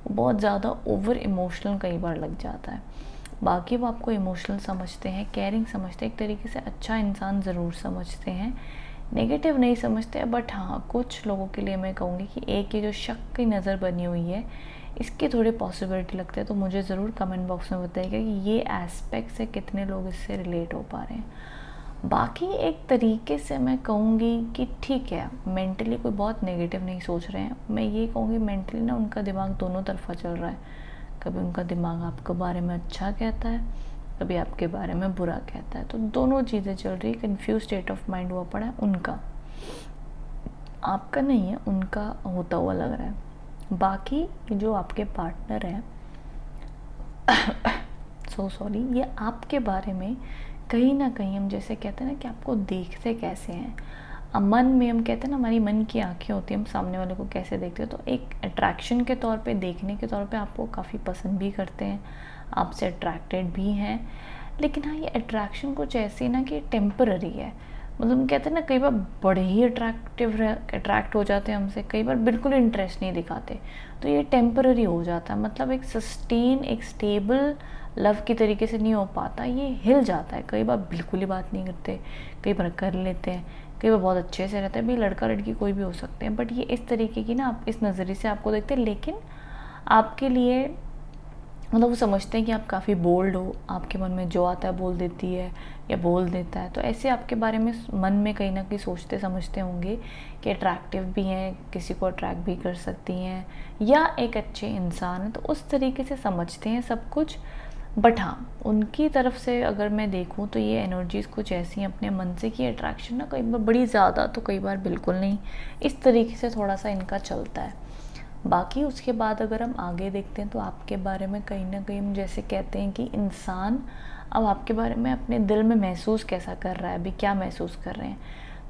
वो बहुत ज़्यादा ओवर इमोशनल कई बार लग जाता है। बाकी वो आपको इमोशनल समझते हैं, केयरिंग समझते हैं, एक तरीके से अच्छा इंसान ज़रूर समझते हैं, नेगेटिव नहीं समझते। बट हाँ, कुछ लोगों के लिए मैं कहूँगी कि एक ये जो शक की नज़र बनी हुई है, इसकी थोड़ी पॉसिबिलिटी लगती है। तो मुझे ज़रूर कमेंट बॉक्स में बताइएगा कि ये एस्पेक्ट से कितने लोग इससे रिलेट हो पा रहे हैं। बाकी एक तरीके से मैं कहूँगी कि ठीक है, मेंटली कोई बहुत नेगेटिव नहीं सोच रहे हैं। मैं ये कहूँगी मेंटली ना उनका दिमाग दोनों तरफा चल रहा है। कभी उनका दिमाग आपके बारे में अच्छा कहता है, कभी आपके बारे में बुरा कहता है। तो दोनों चीज़ें चल रही है। कन्फ्यूज स्टेट ऑफ माइंड हुआ पड़ा है उनका, आपका नहीं है, उनका होता हुआ लग रहा है। बाकी जो आपके पार्टनर हैं सो सॉरी, ये आपके बारे में कहीं ना कहीं, हम जैसे कहते हैं ना कि आपको देखते कैसे हैं, मन में हम कहते हैं ना हमारी मन की आंखें होती हैं, हम सामने वाले को कैसे देखते हो। तो एक अट्रैक्शन के तौर पे, देखने के तौर पे आपको काफ़ी पसंद भी करते हैं, आपसे अट्रैक्टेड भी हैं। लेकिन हाँ, ये अट्रैक्शन कुछ ऐसी ना कि टेम्पररी है। मतलब हम कहते हैं ना कई बार बड़े ही अट्रैक्ट हो जाते हैं हमसे, कई बार बिल्कुल इंटरेस्ट नहीं दिखाते। तो ये टेम्पररी हो जाता है, मतलब एक सस्टेन, एक स्टेबल लव की तरीके से नहीं हो पाता, ये हिल जाता है। कई बार बिल्कुल ही बात नहीं करते, कई बार कर लेते हैं, कई बार बहुत अच्छे से रहते हैं। भाई लड़का लड़की कोई भी हो सकते हैं, बट ये इस तरीके की ना, आप इस नज़रिए से आपको देखते हैं। लेकिन आपके लिए मतलब वो समझते हैं कि आप काफ़ी बोल्ड हो, आपके मन में जो आता है बोल देती है या बोल देता है। तो ऐसे आपके बारे में मन में कहीं ना कहीं सोचते समझते होंगे कि अट्रैक्टिव भी हैं, किसी को अट्रैक्ट भी कर सकती हैं, या एक अच्छे इंसान है। तो उस तरीके से समझते हैं सब कुछ। बट हाँ, उनकी तरफ से अगर मैं देखूँ तो ये एनर्जीज़ कुछ ऐसी हैं अपने मन से कि अट्रैक्शन ना कई बार बड़ी ज़्यादा, तो कई बार बिल्कुल नहीं, इस तरीके से थोड़ा सा इनका चलता है। बाकी उसके बाद अगर हम आगे देखते हैं तो आपके बारे में कहीं ना कहीं हम जैसे कहते हैं कि इंसान अब आपके बारे में अपने दिल में महसूस कैसा कर रहा है, अभी क्या महसूस कर रहे हैं।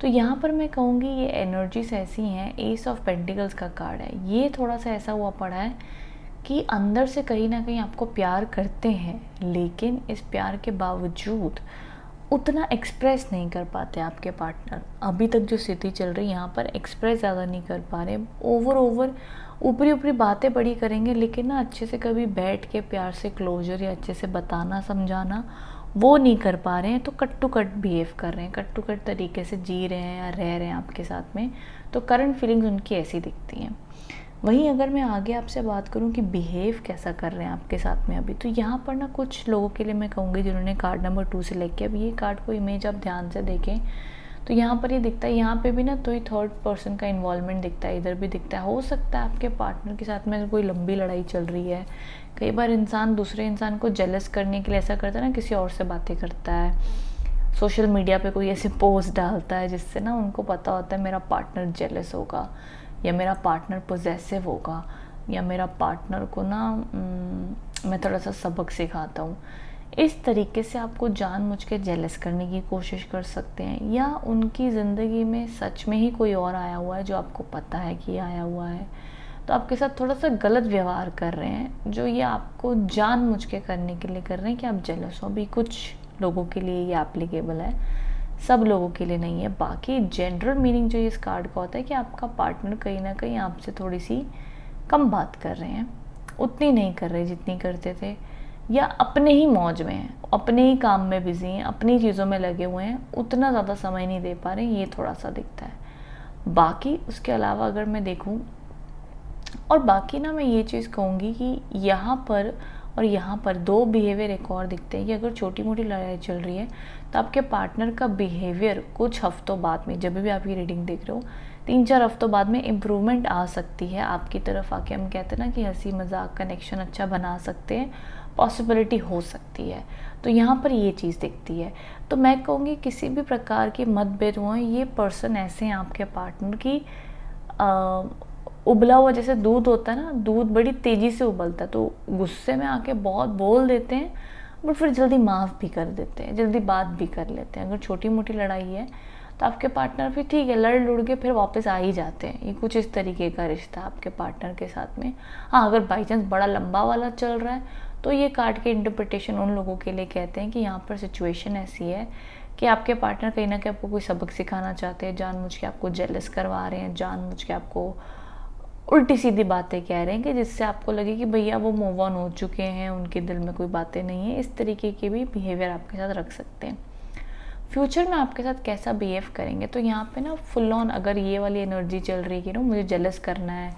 तो यहाँ पर मैं कहूँगी ये एनर्जीज ऐसी हैं, एस ऑफ पेंटिकल्स का कार्ड है, ये थोड़ा सा ऐसा हुआ पड़ा है कि अंदर से कहीं ना कहीं आपको प्यार करते हैं, लेकिन इस प्यार के बावजूद उतना एक्सप्रेस नहीं कर पाते आपके पार्टनर। अभी तक जो स्थिति चल रही है यहाँ पर, एक्सप्रेस ज़्यादा नहीं कर पा रहे, ओवर ऊपरी ऊपरी बातें बड़ी करेंगे, लेकिन ना अच्छे से कभी बैठ के प्यार से क्लोजर या अच्छे से बताना समझाना वो नहीं कर पा रहे हैं। तो कट टू कट बिहेव कर रहे हैं, कट टू कट तरीके से जी रहे हैं या रह रहे हैं आपके साथ में। तो करंट फीलिंग्स उनकी ऐसी दिखती हैं। वहीं अगर मैं आगे आपसे बात करूं कि बिहेव कैसा कर रहे हैं आपके साथ में अभी, तो यहाँ पर ना कुछ लोगों के लिए मैं कहूँगी जिन्होंने कार्ड नंबर 2 से लेके, अब ये कार्ड को इमेज आप ध्यान से देखें तो यहाँ पर ये दिखता है, यहाँ पे भी ना तो ही थर्ड पर्सन का इन्वॉल्वमेंट दिखता है, इधर भी दिखता है। हो सकता है आपके पार्टनर के साथ में कोई लंबी लड़ाई चल रही है। कई बार इंसान दूसरे इंसान को जेलस करने के लिए ऐसा करता है ना, किसी और से बातें करता है, सोशल मीडिया पे कोई ऐसे पोस्ट डालता है जिससे ना उनको पता होता है मेरा पार्टनर जेलस होगा, या मेरा पार्टनर पोजेसिव होगा, या मेरा पार्टनर को ना मैं थोड़ा सा सबक सिखाता हूँ। इस तरीके से आपको जानबूझ के जेलस करने की कोशिश कर सकते हैं, या उनकी ज़िंदगी में सच में ही कोई और आया हुआ है जो आपको पता है कि आया हुआ है, तो आपके साथ थोड़ा सा गलत व्यवहार कर रहे हैं, जो ये आपको जानबूझ के करने के लिए कर रहे हैं कि आप जेलस हो। अभी कुछ लोगों के लिए ये एप्लीकेबल है, सब लोगों के लिए नहीं है। बाकी जनरल मीनिंग जो इस कार्ड का होता है कि आपका पार्टनर कहीं ना कहीं आपसे थोड़ी सी कम बात कर रहे हैं, उतनी नहीं कर रहे जितनी करते थे, या अपने ही मौज में हैं, अपने ही काम में बिजी हैं, अपनी चीज़ों में लगे हुए हैं, उतना ज़्यादा समय नहीं दे पा रहे, ये थोड़ा सा दिखता है। बाकी उसके अलावा अगर मैं देखूं, और बाकी ना मैं ये चीज़ कहूँगी कि यहाँ पर और यहाँ पर दो बिहेवियर एक और दिखते हैं कि अगर छोटी मोटी लड़ाई चल रही है तो आपके पार्टनर का बिहेवियर कुछ हफ्तों बाद में, जब भी आप ये रीडिंग देख रहे हो, 3-4 हफ्तों बाद में इम्प्रूवमेंट आ सकती है आपकी तरफ आके। हम कहते हैं ना कि हंसी मजाक कनेक्शन अच्छा बना सकते हैं, पॉसिबिलिटी हो सकती है। तो यहाँ पर ये चीज़ दिखती है। तो मैं कहूँगी किसी भी प्रकार के मतभेद हुए, ये पर्सन ऐसे हैं आपके पार्टनर की, उबला हुआ जैसे दूध होता है ना, दूध बड़ी तेज़ी से उबलता है, तो गुस्से में आके बहुत बोल देते हैं, बट फिर जल्दी माफ़ भी कर देते हैं, जल्दी बात भी कर लेते हैं। अगर छोटी मोटी लड़ाई है तो आपके पार्टनर फिर ठीक है, लड़ लुड़ के फिर वापस आ ही जाते हैं। ये कुछ इस तरीके का रिश्ता आपके पार्टनर के साथ में। हाँ, अगर बाई चांस बड़ा लंबा वाला चल रहा है तो ये कार्ड के इंटरप्रिटेशन उन लोगों के लिए कहते हैं कि यहाँ पर सिचुएशन ऐसी है कि आपके पार्टनर कहीं ना कहीं आपको कोई सबक सिखाना चाहते हैं, जानबूझ के आपको जेलस करवा रहे हैं, जानबूझ के आपको उल्टी सीधी बातें कह रहे हैं कि जिससे आपको लगे कि भैया वो मूव ऑन हो चुके हैं, उनके दिल में कोई बातें नहीं है। इस तरीके के भी बिहेवियर आपके साथ रख सकते हैं। फ्यूचर में आपके साथ कैसा बिहेव करेंगे, तो यहाँ पे ना फुल ऑन अगर ये वाली एनर्जी चल रही है कि ना मुझे जेलस करना है,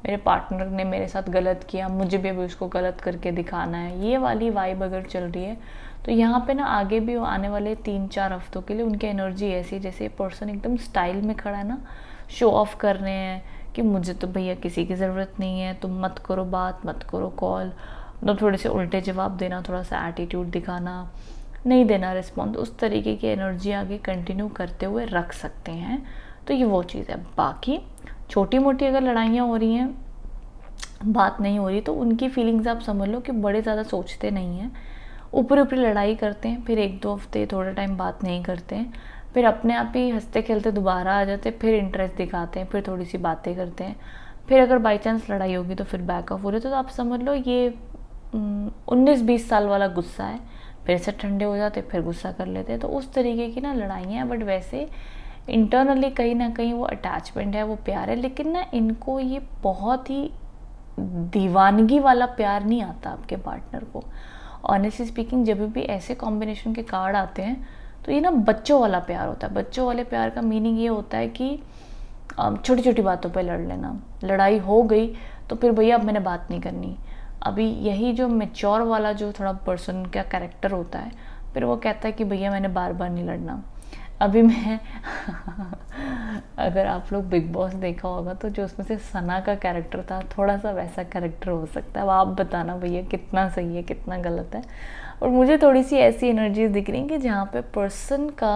मेरे पार्टनर ने मेरे साथ गलत किया, मुझे भी अभी उसको गलत करके दिखाना है, ये वाली वाइब अगर चल रही है, तो यहाँ पे ना आगे भी आने वाले 3-4 हफ्तों के लिए उनकी एनर्जी ऐसी जैसे पर्सन एकदम स्टाइल में खड़ा है ना, शो ऑफ कर रहे हैं कि मुझे तो भैया किसी की ज़रूरत नहीं है, तुम मत करो बात, मत करो कॉल, मतलब थोड़े से उल्टे जवाब देना, थोड़ा सा एटीट्यूड दिखाना, नहीं देना रिस्पॉन्स, उस तरीके की एनर्जी आगे कंटिन्यू करते हुए रख सकते हैं। तो ये वो चीज़ है। बाकी छोटी मोटी अगर लड़ाइयाँ हो रही हैं, बात नहीं हो रही, तो उनकी फीलिंग्स आप समझ लो कि बड़े ज़्यादा सोचते नहीं हैं, ऊपरी ऊपरी लड़ाई करते हैं, फिर 1-2 हफ्ते थोड़ा टाइम बात नहीं करते हैं, फिर अपने आप ही हंसते खेलते दोबारा आ जाते हैं, फिर इंटरेस्ट दिखाते हैं, फिर थोड़ी सी बातें करते हैं, फिर अगर बाई चांस लड़ाई होगी तो फिर बैक ऑफ हो रहे, तो आप समझ लो ये 19-20 साल वाला गुस्सा है, फिर से ठंडे हो जाते, फिर गुस्सा कर लेते हैं। तो उस तरीके की ना लड़ाइयाँ हैं, बट वैसे इंटरनली कहीं ना कहीं वो अटैचमेंट है, वो प्यार है, लेकिन ना इनको ये बहुत ही दीवानगी वाला प्यार नहीं आता आपके पार्टनर को। ऑनेस्टली स्पीकिंग, जब भी ऐसे कॉम्बिनेशन के कार्ड आते हैं तो ये ना बच्चों वाला प्यार होता है। बच्चों वाले प्यार का मीनिंग ये होता है कि छोटी छोटी बातों पे लड़ लेना, लड़ाई हो गई तो फिर भैया अब मैंने बात नहीं करनी। अभी यही जो मैच्योर वाला जो थोड़ा पर्सन का कैरेक्टर होता है, फिर वो कहता है कि भैया मैंने बार बार नहीं लड़ना। अभी मैं अगर आप लोग बिग बॉस देखा होगा तो जो उसमें से सना का कैरेक्टर था, थोड़ा सा वैसा कैरेक्टर हो सकता है। अब आप बताना भैया कितना सही है कितना गलत है। और मुझे थोड़ी सी ऐसी एनर्जीज दिख रही हैं कि जहाँ पे पर्सन का,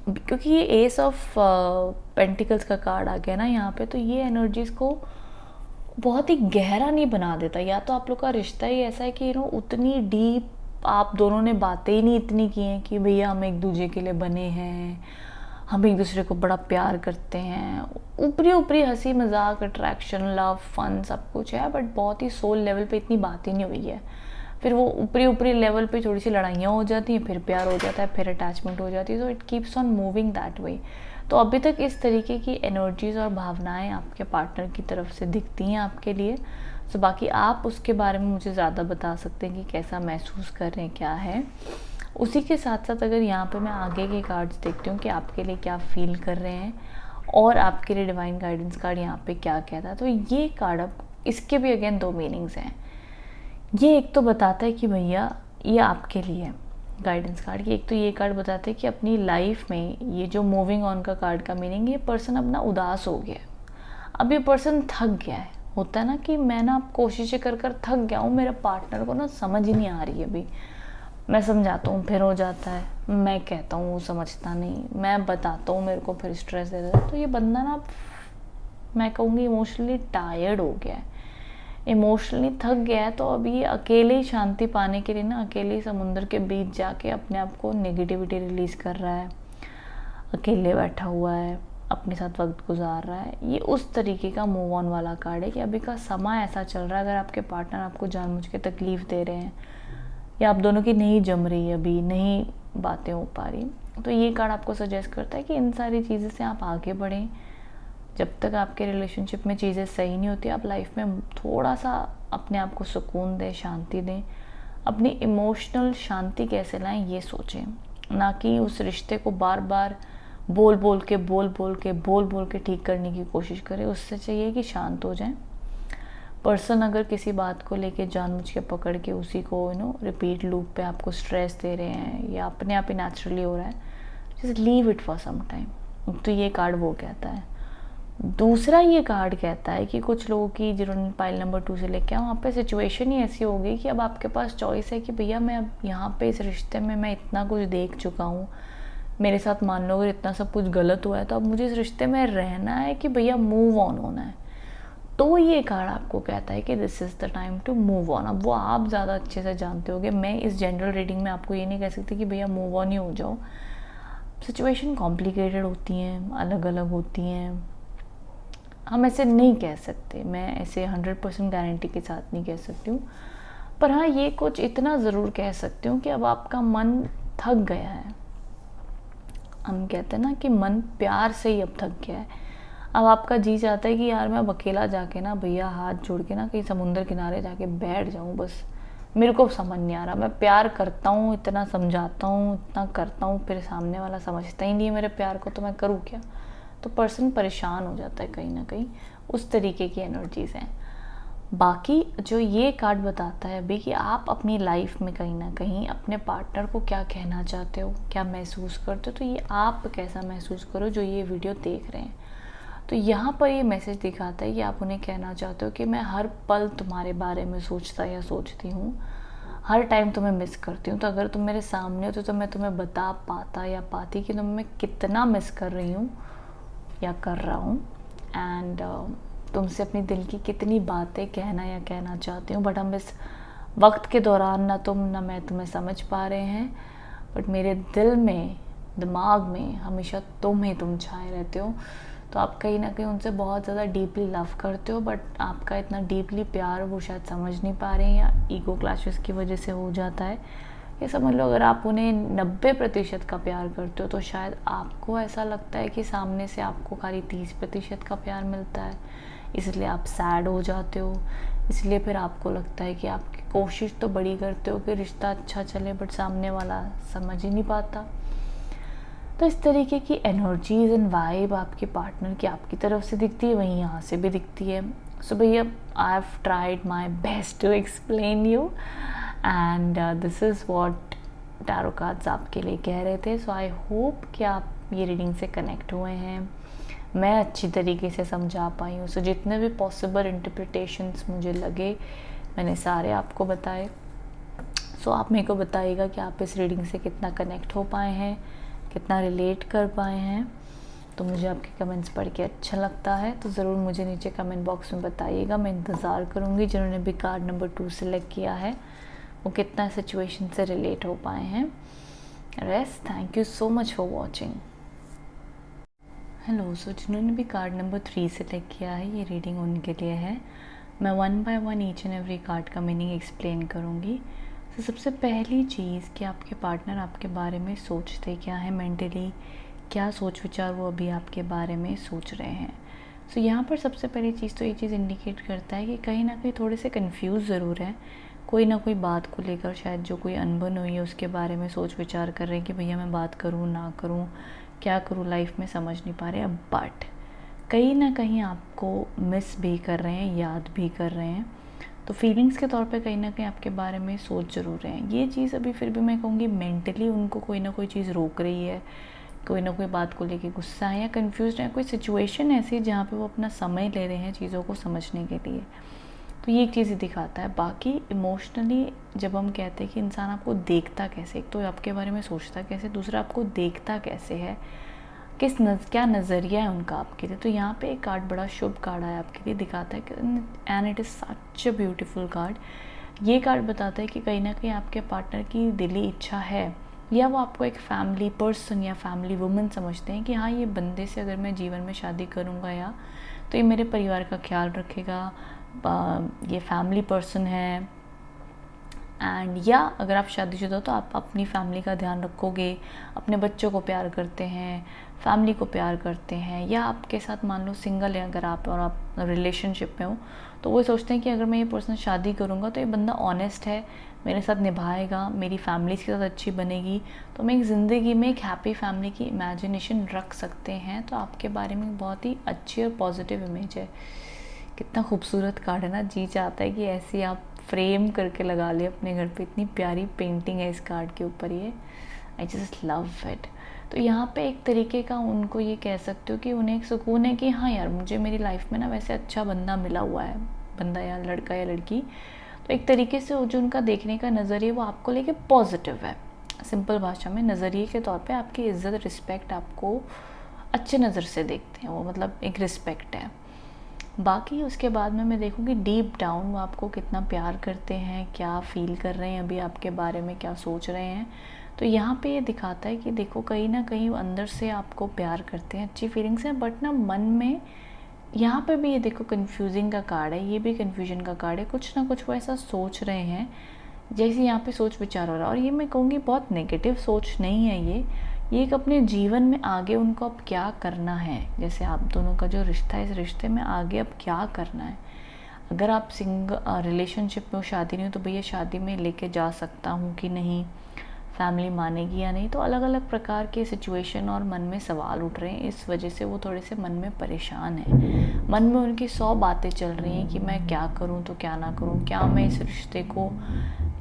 क्योंकि ये एस ऑफ पेंटिकल्स का कार्ड आ गया ना यहाँ पे, तो ये एनर्जीज को बहुत ही गहरा नहीं बना देता। या तो आप लोग का रिश्ता ही ऐसा है कि उतनी डीप आप दोनों ने बातें ही नहीं इतनी की हैं कि भैया हम एक दूसरे के लिए बने हैं, हम एक दूसरे को बड़ा प्यार करते हैं। ऊपरी ऊपरी हंसी मजाक, अट्रैक्शन, लव, फन सब कुछ है, बट बहुत ही सोल लेवल पे इतनी बात ही नहीं हुई है। फिर वो ऊपरी ऊपरी लेवल पे थोड़ी सी लड़ाइयाँ हो जाती हैं, फिर प्यार हो जाता है, फिर अटैचमेंट हो जाती है। So it keeps on moving that way. तो अभी तक इस तरीके की एनर्जीज और भावनाएं आपके पार्टनर की तरफ से दिखती हैं आपके लिए। सो बाकी आप उसके बारे में मुझे ज़्यादा बता सकते हैं कि कैसा महसूस कर रहे हैं, क्या है। उसी के साथ साथ अगर यहाँ पे मैं आगे के कार्ड्स देखती हूँ कि आपके लिए क्या फील कर रहे हैं और आपके लिए डिवाइन गाइडेंस कार्ड यहाँ पे क्या कहता है, तो ये कार्ड, अब इसके भी अगेन 2 मीनिंग्स हैं। ये एक तो बताता है कि भैया ये आपके लिए गाइडेंस कार्ड की, एक तो ये कार्ड बताता है कि अपनी लाइफ में ये जो मूविंग ऑन का कार्ड का मीनिंग, ये पर्सन अपना उदास हो गया, अब ये पर्सन थक गया है। होता है ना कि मैं ना कोशिशें कर कर थक गया हूँ, मेरे पार्टनर को ना समझ ही नहीं आ रही है। अभी मैं समझाता हूँ फिर हो जाता है, मैं कहता हूँ वो समझता नहीं, मैं बताता हूँ मेरे को फिर स्ट्रेस दे देता है। तो ये बंदा ना, मैं कहूँगी इमोशनली टायर्ड हो गया है, इमोशनली थक गया है। तो अभी ये अकेले ही शांति पाने के लिए ना अकेले ही समुंदर के बीच जाके अपने आप को नेगेटिविटी रिलीज़ कर रहा है, अकेले बैठा हुआ है, अपने साथ वक्त गुजार रहा है। ये उस तरीके का मूव ऑन वाला कार्ड है कि अभी का समय ऐसा चल रहा है, अगर आपके पार्टनर आपको जानबूझ के तकलीफ़ दे रहे हैं या आप दोनों की नहीं जम रही है, अभी नहीं बातें हो पा रही, तो ये कार्ड आपको सजेस्ट करता है कि इन सारी चीज़ों से आप आगे बढ़ें। जब तक आपके रिलेशनशिप में चीज़ें सही नहीं होती, आप लाइफ में थोड़ा सा अपने आप को सुकून दें, शांति दें। अपनी इमोशनल शांति कैसे लाएं ये सोचें, ना कि उस रिश्ते को बार बार बोल बोल के ठीक करने की कोशिश करें। उससे चाहिए कि शांत हो जाएं। पर्सन अगर किसी बात को लेके जानबूझ के पकड़ के उसी को रिपीट लूप पे आपको स्ट्रेस दे रहे हैं या अपने आप ही नेचुरली हो रहा है, just leave it for some time. तो ये कार्ड वो कहता है। दूसरा ये कार्ड कहता है कि कुछ लोगों की, जिन्होंने पाइल नंबर 2 से लेके वहाँ पे सिचुएशन ही ऐसी हो गई कि अब आपके पास चॉइस है कि भैया मैं अब यहाँ पे इस रिश्ते में मैं इतना कुछ देख चुका हूँ, मेरे साथ मान लो अगर इतना सब कुछ गलत हुआ है, तो अब मुझे इस रिश्ते में रहना है कि भैया मूव ऑन होना है। तो ये कार्ड आपको कहता है कि this is the time to move on. अब वो आप ज़्यादा अच्छे से जानते होगे, मैं इस जनरल रीडिंग में आपको ये नहीं कह सकती कि भैया मूव ऑन ही हो जाओ। सिचुएशन कॉम्प्लिकेटेड होती हैं, अलग अलग होती हैं, हम ऐसे नहीं कह सकते, मैं ऐसे 100% गारंटी के साथ नहीं कह सकती हूँ। पर हाँ, ये कुछ इतना ज़रूर कह सकती हूँ कि अब आपका मन थक गया है। हम कहते हैं ना कि मन प्यार से ही अब थक गया है। अब आपका जी चाहता है कि यार मैं अब अकेला जाके ना भैया हाथ जोड़ के ना कहीं समुंदर किनारे जाके बैठ जाऊँ, बस मेरे को समझ नहीं आ रहा, मैं प्यार करता हूँ, इतना समझाता हूँ, इतना करता हूँ, फिर सामने वाला समझता ही नहीं है मेरे प्यार को, तो मैं करूँ क्या। तो पर्सन परेशान हो जाता है कहीं ना कहीं, उस तरीके की एनर्जीज़ हैं। बाकी जो ये कार्ड बताता है अभी कि आप अपनी लाइफ में कहीं ना कहीं अपने पार्टनर को क्या कहना चाहते हो, क्या महसूस करते हो, तो ये आप कैसा महसूस करो जो ये वीडियो देख रहे हैं। तो यहाँ पर ये मैसेज दिखाता है कि आप उन्हें कहना चाहते हो कि मैं हर पल तुम्हारे बारे में सोचता या सोचती हूँ, हर टाइम तुम्हें मिस करती हूँ। तो अगर तुम मेरे सामने होते तो मैं तुम्हें बता पाता या पाती कि तुम्हें कितना मिस कर रही हूँ या कर रहा हूँ, एंड तुमसे अपनी दिल की कितनी बातें कहना या कहना चाहती हूँ। बट हम इस वक्त के दौरान ना तुम ना मैं तुम्हें समझ पा रहे हैं, बट मेरे दिल में, दिमाग में हमेशा तुम छाए रहते हो। तो आप कहीं ना कहीं उनसे बहुत ज़्यादा डीपली लव करते हो, बट आपका इतना डीपली प्यार वो शायद समझ नहीं पा रहे हैं, या ईगो क्लैशेस की वजह से हो जाता है। ये समझ लो अगर आप उन्हें 90% का प्यार करते हो तो शायद आपको ऐसा लगता है कि सामने से आपको खाली 30% का प्यार मिलता है, इसलिए आप सैड हो जाते हो। इसलिए फिर आपको लगता है कि आप कोशिश तो बड़ी करते हो कि रिश्ता अच्छा चले, बट सामने वाला समझ ही नहीं पाता। तो इस तरीके की एनर्जीज एंड वाइब आपके पार्टनर की आपकी तरफ से दिखती है, वहीं यहाँ से भी दिखती है। सो भैया I have tried my best to explain you, and this is what tarot cards आपके लिए कह रहे थे। सो आई होप कि आप ये रीडिंग से कनेक्ट हुए हैं, मैं अच्छी तरीके से समझा पाई हूँ। सो जितने भी पॉसिबल इंटरप्रिटेशंस मुझे लगे मैंने सारे आपको बताए। सो आप मेरे को बताइएगा कि आप इस रीडिंग से कितना कनेक्ट हो पाए हैं, कितना रिलेट कर पाए हैं। तो मुझे आपके कमेंट्स पढ़ के अच्छा लगता है, तो ज़रूर मुझे नीचे कमेंट बॉक्स में बताइएगा। मैं इंतज़ार करूँगी जिन्होंने भी कार्ड नंबर 2 सेलेक्ट किया है वो कितना सिचुएशन से रिलेट हो पाए हैं। Rest, thank you so much for watching. Hello, so जिन्होंने भी कार्ड नंबर 3 सेलेक्ट किया है ये रीडिंग उनके लिए है। मैं 1 by 1 each and every card का मीनिंग एक्सप्लेन करूँगी। तो सबसे पहली चीज़ कि आपके पार्टनर आपके बारे में सोचते क्या है, मेंटली क्या सोच विचार वो अभी आपके बारे में सोच रहे हैं। सो यहाँ पर सबसे पहली चीज़ तो ये चीज़ इंडिकेट करता है कि कहीं ना कहीं थोड़े से कंफ्यूज ज़रूर है, कोई ना कोई बात को लेकर शायद जो कोई अनबन हुई है उसके बारे में सोच विचार कर रहे हैं कि भैया मैं बात करूँ ना करूँ, क्या करूँ लाइफ में, समझ नहीं पा रहे हैं। बट कहीं ना कहीं आपको मिस भी कर रहे हैं, याद भी कर रहे हैं। तो फीलिंग्स के तौर पे कहीं ना कहीं आपके बारे में सोच ज़रूर रहे हैं। ये चीज़ अभी फिर भी मैं कहूँगी मेंटली उनको कोई ना कोई चीज़ रोक रही है, कोई ना कोई बात को लेके गुस्सा है या कंफ्यूज है, कोई सिचुएशन ऐसी है जहाँ पे वो अपना समय ले रहे हैं चीज़ों को समझने के लिए। तो ये एक चीज़ ही दिखाता है। बाकी इमोशनली जब हम कहते हैं कि इंसान आपको देखता कैसे, एक तो आपके बारे में सोचता कैसे, दूसरा आपको देखता कैसे है, क्या नज़रिया है उनका आपके लिए। तो यहाँ पे एक कार्ड बड़ा शुभ कार्ड आया आपके लिए, दिखाता है and it is such a beautiful card. ये कार्ड बताता है कि कहीं ना कहीं आपके पार्टनर की दिली इच्छा है, या वो आपको एक फैमिली पर्सन या फैमिली वुमन समझते हैं कि हाँ ये बंदे से अगर मैं जीवन में शादी करूँगा या तो ये मेरे परिवार का ख्याल रखेगा, ये फैमिली पर्सन है। एंड या अगर आप शादीशुदा हो तो आप अपनी फैमिली का ध्यान रखोगे, अपने बच्चों को प्यार करते हैं, फैमिली को प्यार करते हैं। या आपके साथ मान लो सिंगल है अगर आप और आप रिलेशनशिप में हो तो वो सोचते हैं कि अगर मैं ये पर्सन शादी करूँगा तो ये बंदा ऑनेस्ट है, मेरे साथ निभाएगा, मेरी फैमिली के साथ अच्छी बनेगी, तो मैं एक ज़िंदगी में एक हैप्पी फैमिली की इमेजिनेशन रख सकते हैं। तो आपके बारे में बहुत ही अच्छी और पॉजिटिव इमेज है। कितना खूबसूरत कार्ड है ना, जी चाहता है कि ऐसी आप फ्रेम करके लगा ले अपने घर पे। इतनी प्यारी पेंटिंग है इस कार्ड के ऊपर, ये आई जस्ट लव इट। तो यहाँ पे एक तरीके का उनको ये कह सकते हो कि उन्हें एक सुकून है कि हाँ यार मुझे मेरी लाइफ में ना वैसे अच्छा बंदा मिला हुआ है, बंदा या लड़का या लड़की। तो एक तरीके से जो उनका देखने का नज़रिया वो आपको लेके पॉजिटिव है। सिंपल भाषा में नज़रिए के तौर पे आपकी इज़्ज़त रिस्पेक्ट आपको अच्छे नज़र से देखते हैं वो, मतलब एक रिस्पेक्ट है। बाकी उसके बाद में मैं देखूँगी डीप डाउन वो आपको कितना प्यार करते हैं, क्या फ़ील कर रहे हैं अभी आपके बारे में, क्या सोच रहे हैं। तो यहाँ पे ये दिखाता है कि देखो कहीं ना कहीं वो अंदर से आपको प्यार करते हैं, अच्छी फीलिंग्स हैं, बट ना मन में यहाँ पे भी ये देखो कन्फ्यूजिंग का कार्ड है, ये भी कन्फ्यूजन का कार्ड है। कुछ ना कुछ वो ऐसा सोच रहे हैं जैसे यहाँ पे सोच विचार हो रहा है। और ये मैं कहूँगी बहुत नेगेटिव सोच नहीं है, ये एक अपने जीवन में आगे उनको अब क्या करना है, जैसे आप दोनों का जो रिश्ता है, इस रिश्ते में आगे अब क्या करना है। अगर आप रिलेशनशिप में हो, शादी नहीं हो, तो भैया शादी में लेके जा सकता हूँ कि नहीं, फैमिली मानेगी या नहीं। तो अलग अलग प्रकार के सिचुएशन और मन में सवाल उठ रहे हैं, इस वजह से वो थोड़े से मन में परेशान है। मन में उनकी 100 बातें चल रही हैं कि मैं क्या करूं तो क्या ना करूं, क्या मैं इस रिश्ते को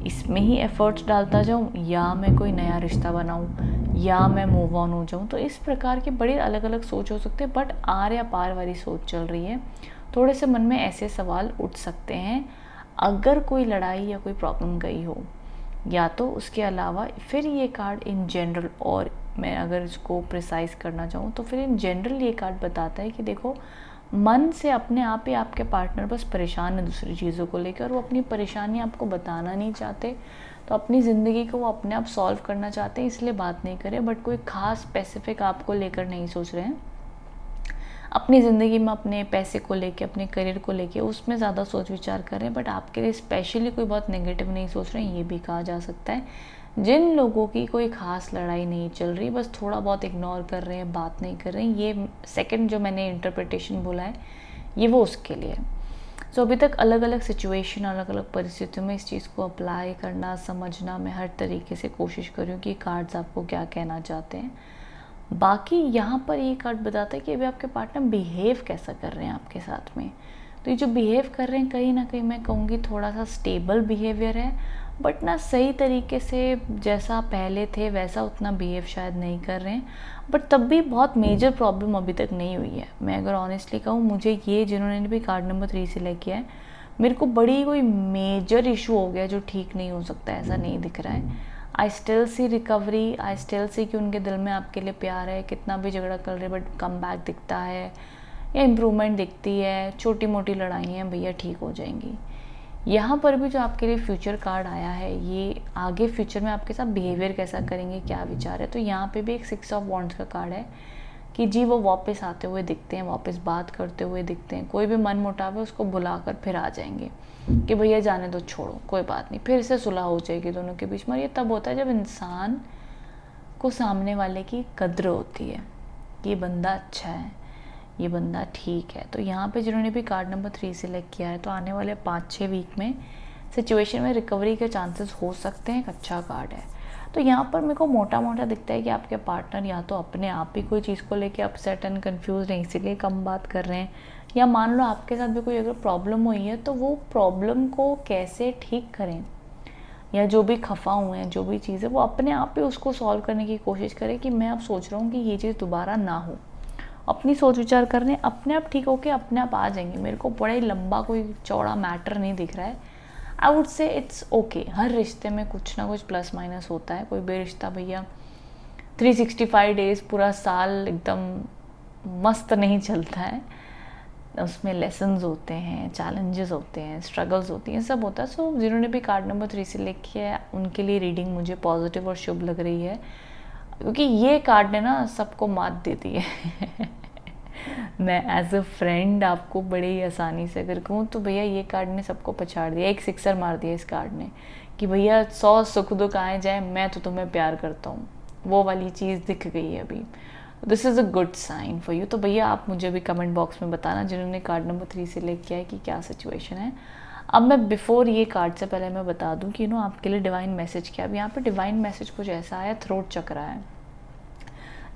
इसमें ही एफर्ट्स डालता जाऊं, या मैं कोई नया रिश्ता बनाऊं, या मैं मूव ऑन हो जाऊं। तो इस प्रकार के बड़े अलग अलग सोच हो सकते हैं, बट आर या पार वाली सोच चल रही है। थोड़े से मन में ऐसे सवाल उठ सकते हैं अगर कोई लड़ाई या कोई प्रॉब्लम गई हो, या तो उसके अलावा फिर ये कार्ड इन जनरल, और मैं अगर इसको प्रिसाइज करना चाहूँ तो फिर इन जनरल ये कार्ड बताता है कि देखो, मन से अपने आप ही आपके पार्टनर बस परेशान है दूसरी चीज़ों को लेकर, वो अपनी परेशानी आपको बताना नहीं चाहते। तो अपनी ज़िंदगी को वो अपने आप सॉल्व करना चाहते हैं, इसलिए बात नहीं करें, बट कोई ख़ास स्पेसिफिक आपको लेकर नहीं सोच रहे हैं। अपनी ज़िंदगी में अपने पैसे को लेके, अपने करियर को लेके उसमें ज़्यादा सोच विचार कर रहे हैं, बट आपके लिए स्पेशली कोई बहुत नेगेटिव नहीं सोच रहे हैं, ये भी कहा जा सकता है। जिन लोगों की कोई ख़ास लड़ाई नहीं चल रही, बस थोड़ा बहुत इग्नोर कर रहे हैं, बात नहीं कर रहे हैं, ये सेकंड जो मैंने इंटरप्रिटेशन बोला है, ये वो उसके लिए है। सो अभी तक अलग अलग सिचुएशन, अलग अलग परिस्थितियों में इस चीज़ को अप्लाई करना, समझना, मैं हर तरीके से कोशिश कर रही हूँ कि कार्ड्स आपको क्या कहना चाहते हैं। बाकी यहाँ पर ये कार्ड बताता है कि अभी आपके पार्टनर बिहेव कैसा कर रहे हैं आपके साथ में। तो ये जो बिहेव कर रहे हैं, कहीं ना कहीं मैं कहूँगी थोड़ा सा स्टेबल बिहेवियर है, बट ना सही तरीके से जैसा पहले थे वैसा उतना बिहेव शायद नहीं कर रहे हैं, बट तब भी बहुत मेजर प्रॉब्लम अभी तक नहीं हुई है। मैं अगर ऑनेस्टली कहूँ, मुझे ये जिन्होंने भी कार्ड नंबर 3 सिलेक्ट किया है, मेरे को बड़ी कोई मेजर इशू हो गया जो ठीक नहीं हो सकता, ऐसा नहीं दिख रहा है। I still see recovery, I still see कि उनके दिल में आपके लिए प्यार है, कितना भी झगड़ा कर रहे बट कम बैक दिखता है या इम्प्रूवमेंट दिखती है, छोटी मोटी लड़ाइयाँ भैया ठीक हो जाएंगी। यहाँ पर भी जो आपके लिए फ्यूचर कार्ड आया है, ये आगे फ्यूचर में आपके साथ बिहेवियर कैसा करेंगे, क्या विचार है। तो यहाँ पे भी एक 6 ऑफ वॉन्ड्स का कार्ड है कि जी वो वापस आते हुए दिखते हैं, वापस बात करते हुए दिखते हैं, कोई भी मन मुटाव है उसको बुलाकर फिर आ जाएंगे कि भैया जाने दो, छोड़ो, कोई बात नहीं, फिर से सुलह हो जाएगी दोनों के बीच में। और ये तब होता है जब इंसान को सामने वाले की कद्र होती है कि ये बंदा अच्छा है, ये बंदा ठीक है। तो यहाँ पे जिन्होंने भी कार्ड नंबर 3 सिलेक्ट किया है, तो आने वाले 5-6 वीक में सिचुएशन में रिकवरी के चांसेस हो सकते हैं, एक अच्छा कार्ड है। तो यहाँ पर मेरे को मोटा मोटा दिखता है कि आपके पार्टनर या तो अपने आप ही कोई चीज़ को लेके अपसेट एंड कंफ्यूज हैं, इसीलिए कम बात कर रहे हैं, या मान लो आपके साथ भी कोई अगर प्रॉब्लम हुई है तो वो प्रॉब्लम को कैसे ठीक करें, या जो भी खफा हुए हैं, जो भी चीज़ है, वो अपने आप ही उसको सॉल्व करने की कोशिश करें कि मैं अब सोच रहा हूँ कि ये चीज़ दोबारा ना हो। अपनी सोच विचार करने अपने आप ठीक होके अपने आप आ जाएंगे। मेरे को बड़ा ही लंबा कोई चौड़ा मैटर नहीं दिख रहा है। I would say it's okay. हर रिश्ते में कुछ ना कुछ प्लस माइनस होता है। कोई भी रिश्ता भैया 365 डेज पूरा साल एकदम मस्त नहीं चलता है, उसमें लेसन्स होते हैं, चैलेंजेस होते हैं, स्ट्रगल्स होती हैं, सब होता है। सो जिन्होंने भी कार्ड नंबर 3 सिलेक्ट किया है उनके लिए रीडिंग मुझे पॉजिटिव और शुभ लग रही है, क्योंकि ये कार्ड ने ना सबको मात दे दी है। मैं एज अ फ्रेंड आपको बड़े ही आसानी से अगर कहूँ तो भैया ये कार्ड ने सबको पछाड़ दिया, एक सिक्सर मार दिया इस कार्ड ने कि भैया 100 सुख दुख आए जाए, मैं तो तुम्हें प्यार करता हूँ, वो वाली चीज़ दिख गई है अभी। This is a good sign for you. तो भैया आप मुझे भी कमेंट बॉक्स में बताना जिन्होंने कार्ड नंबर 3 सिलेक्ट किया है कि क्या सिचुएशन है। अब मैं बिफोर ये कार्ड से पहले मैं बता दूं कि आपके लिए डिवाइन मैसेज क्या। अब यहाँ पे डिवाइन मैसेज कुछ ऐसा आया, थ्रोट चक्र है।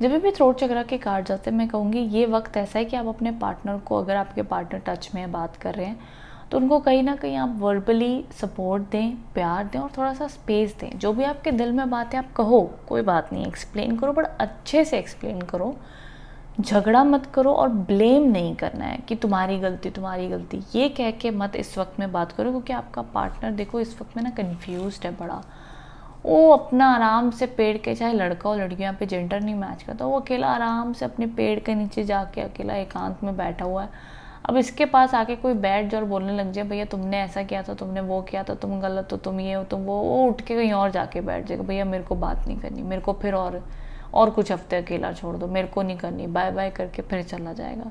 जब भी थ्रोट चक्र के कार्ड आते हैं, मैं कहूँगी ये वक्त ऐसा है कि आप अपने पार्टनर को, अगर आपके पार्टनर टच में बात कर रहे हैं, तो उनको कहीं ना कहीं आप वर्बली सपोर्ट दें, प्यार दें और थोड़ा सा स्पेस दें। जो भी आपके दिल में बात है आप कहो, कोई बात नहीं, एक्सप्लेन करो, बट अच्छे से एक्सप्लेन करो, झगड़ा मत करो और ब्लेम नहीं करना है कि तुम्हारी गलती, ये कह के मत इस वक्त में बात करो, क्योंकि आपका पार्टनर देखो इस वक्त में ना कन्फ्यूज्ड है बड़ा। वो अपना आराम से पेड़ के, चाहे लड़का हो लड़की, यहाँ पे जेंडर नहीं मैच करता, वो अकेला आराम से अपने पेड़ के नीचे जाके अकेला एकांत में बैठा हुआ है। अब इसके पास आके कोई बैठ जाए और बोलने लग जाए भैया तुमने ऐसा किया था, तुमने वो किया था, तुम गलत हो, तुम ये हो, तुम वो उठ के कहीं और जाके बैठ जाएगा, भैया मेरे को बात नहीं करनी, मेरे को फिर और कुछ हफ्ते अकेला छोड़ दो, मेरे को नहीं करनी, बाय बाय करके फिर चला जाएगा।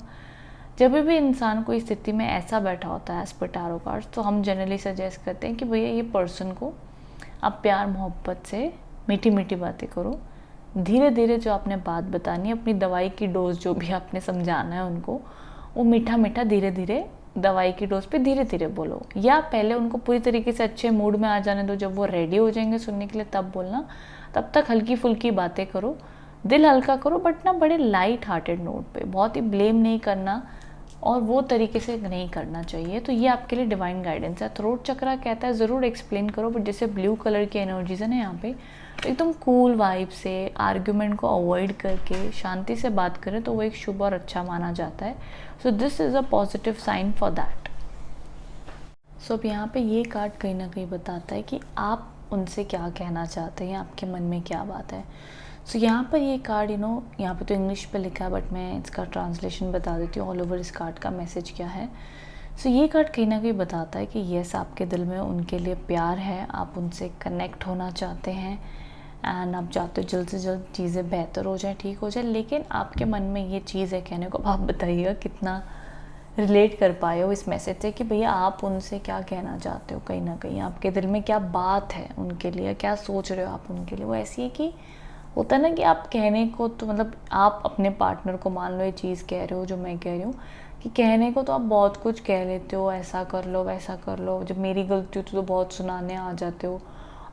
जब भी इंसान को इस स्थिति में ऐसा बैठा होता है एज पर टैरो कार्ड्स, तो हम जनरली सजेस्ट करते हैं कि भैया ये पर्सन को आप प्यार मोहब्बत से मीठी मीठी बातें करो, धीरे धीरे जो आपने बात बतानी है, अपनी दवाई की डोज जो भी आपने समझाना है उनको, वो मीठा मीठा धीरे धीरे दवाई की डोज पे धीरे धीरे बोलो, या पहले उनको पूरी तरीके से अच्छे मूड में आ जाने दो, जब वो रेडी हो जाएंगे सुनने के लिए तब बोलना। तब तक हल्की फुल्की बातें करो, दिल हल्का करो, बट ना बड़े लाइट हार्टेड नोट पे, बहुत ही ब्लेम नहीं करना और वो तरीके से नहीं करना चाहिए। तो ये आपके लिए डिवाइन गाइडेंस है। थ्रोट चक्रा कहता है ज़रूर एक्सप्लेन करो, बट जैसे ब्लू कलर की एनर्जीज है ना यहाँ पे, तो एकदम कूल वाइब से, आर्ग्यूमेंट को अवॉइड करके शांति से बात करें तो वो एक शुभ और अच्छा माना जाता है। So this is a positive sign for that. So अब यहाँ पे ये कार्ड कहीं ना कहीं बताता है कि आप उनसे क्या कहना चाहते हैं, आपके मन में क्या बात है। सो यहाँ पर ये कार्ड यहाँ पे तो इंग्लिश पे लिखा है, बट मैं इसका ट्रांसलेशन बता देती हूँ ऑल ओवर इस कार्ड का मैसेज क्या है। सो ये कार्ड कहीं ना कहीं बताता है कि यस, आपके दिल में उनके लिए प्यार है, आप उनसे कनेक्ट होना चाहते हैं एंड आप चाहते हो जल्द से जल्द चीज़ें बेहतर हो जाए, ठीक हो जाए, लेकिन आपके मन में ये चीज़ है कहने को। आप बताइएगा कितना रिलेट कर पाए हो इस मैसेज से कि भैया आप उनसे क्या कहना चाहते हो, कहीं ना कहीं आपके दिल में क्या बात है उनके लिए, क्या सोच रहे हो आप उनके लिए। वो ऐसी है कि होता है ना कि आप कहने को तो मतलब आप अपने पार्टनर को मान लो ये चीज़ कह रहे हो जो मैं कह रही हूँ कि कहने को तो आप बहुत कुछ कह लेते हो, ऐसा कर लो वैसा कर लो, जब मेरी गलती होती तो बहुत सुनाने आ जाते हो,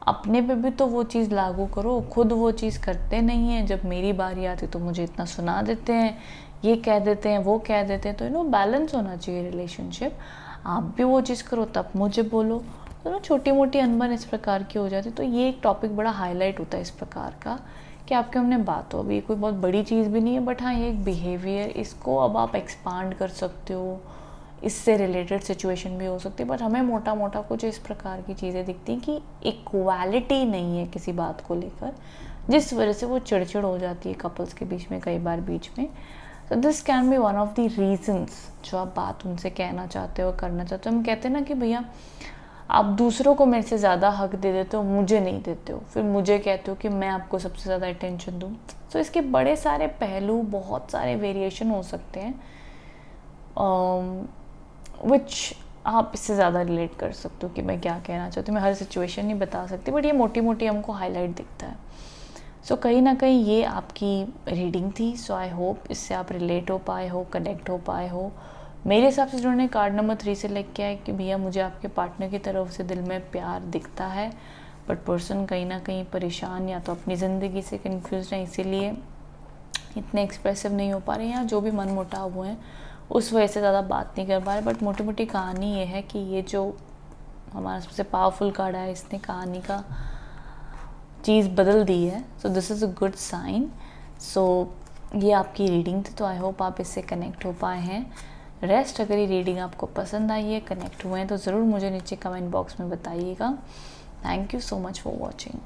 अपने पे भी तो वो चीज़ लागू करो। खुद वो चीज़ करते नहीं है, जब मेरी बारी आती तो मुझे इतना सुना देते हैं, ये कह देते हैं, वो कह देते हैं। तो बैलेंस होना चाहिए रिलेशनशिप। आप भी वो चीज़ करो तब मुझे बोलो। तो छोटी मोटी अनबन इस प्रकार की हो जाती। तो ये एक टॉपिक बड़ा हाईलाइट होता है इस प्रकार का कि आपके हमने बात हो, अभी कोई बहुत बड़ी चीज़ भी नहीं है, बट हाँ ये एक बिहेवियर, इसको अब आप एक्सपांड कर सकते हो, इससे रिलेटेड सिचुएशन भी हो सकती है। बट हमें मोटा मोटा कुछ इस प्रकार की चीज़ें दिखती हैं कि इक्वालिटी नहीं है किसी बात को लेकर, जिस वजह से वो चिड़चिड़ हो जाती है कपल्स के बीच में कई बार बीच में। तो this can be one of the reasons जो आप बात उनसे कहना चाहते हो, करना चाहते हो। हम कहते हैं ना कि भैया आप दूसरों को मेरे से ज़्यादा हक दे देते हो, मुझे नहीं देते हो, फिर मुझे कहते हो कि मैं आपको सबसे ज़्यादा अटेंशन दूँ। तो इसके बड़े सारे पहलू, बहुत सारे वेरिएशन हो सकते हैं विच आप इससे ज़्यादा रिलेट कर सकते हो कि मैं क्या कहना चाहती हूँ। मैं हर सिचुएशन नहीं बता सकती, बट ये मोटी मोटी हमको हाईलाइट दिखता है। सो कहीं ना कहीं ये आपकी रीडिंग थी। सो आई होप इससे आप रिलेट हो पाए हो, कनेक्ट हो पाए हो। मेरे हिसाब से जिन्होंने कार्ड नंबर 3 से लिख के है कि भैया मुझे आपके पार्टनर की तरफ से दिल में प्यार दिखता है, बट पर्सन कहीं ना कहीं परेशान या तो अपनी ज़िंदगी से कन्फ्यूज है, इसीलिए इतने एक्सप्रेसिव नहीं हो पा रहे हैं, या जो भी मन मुटाव हुए हैं उस वजह से ज़्यादा बात नहीं कर पा रहे। बट मोटी मोटी कहानी ये है कि ये जो हमारा सबसे पावरफुल कार्ड है, इसने कहानी का चीज़ बदल दी है। So this is a good sign. So ये आपकी रीडिंग थी, तो आई होप आप इससे कनेक्ट हो पाए हैं। रेस्ट, अगर ये रीडिंग आपको पसंद आई है, कनेक्ट हुए हैं, तो ज़रूर मुझे नीचे कमेंट बॉक्स में बताइएगा। Thank you so much for watching.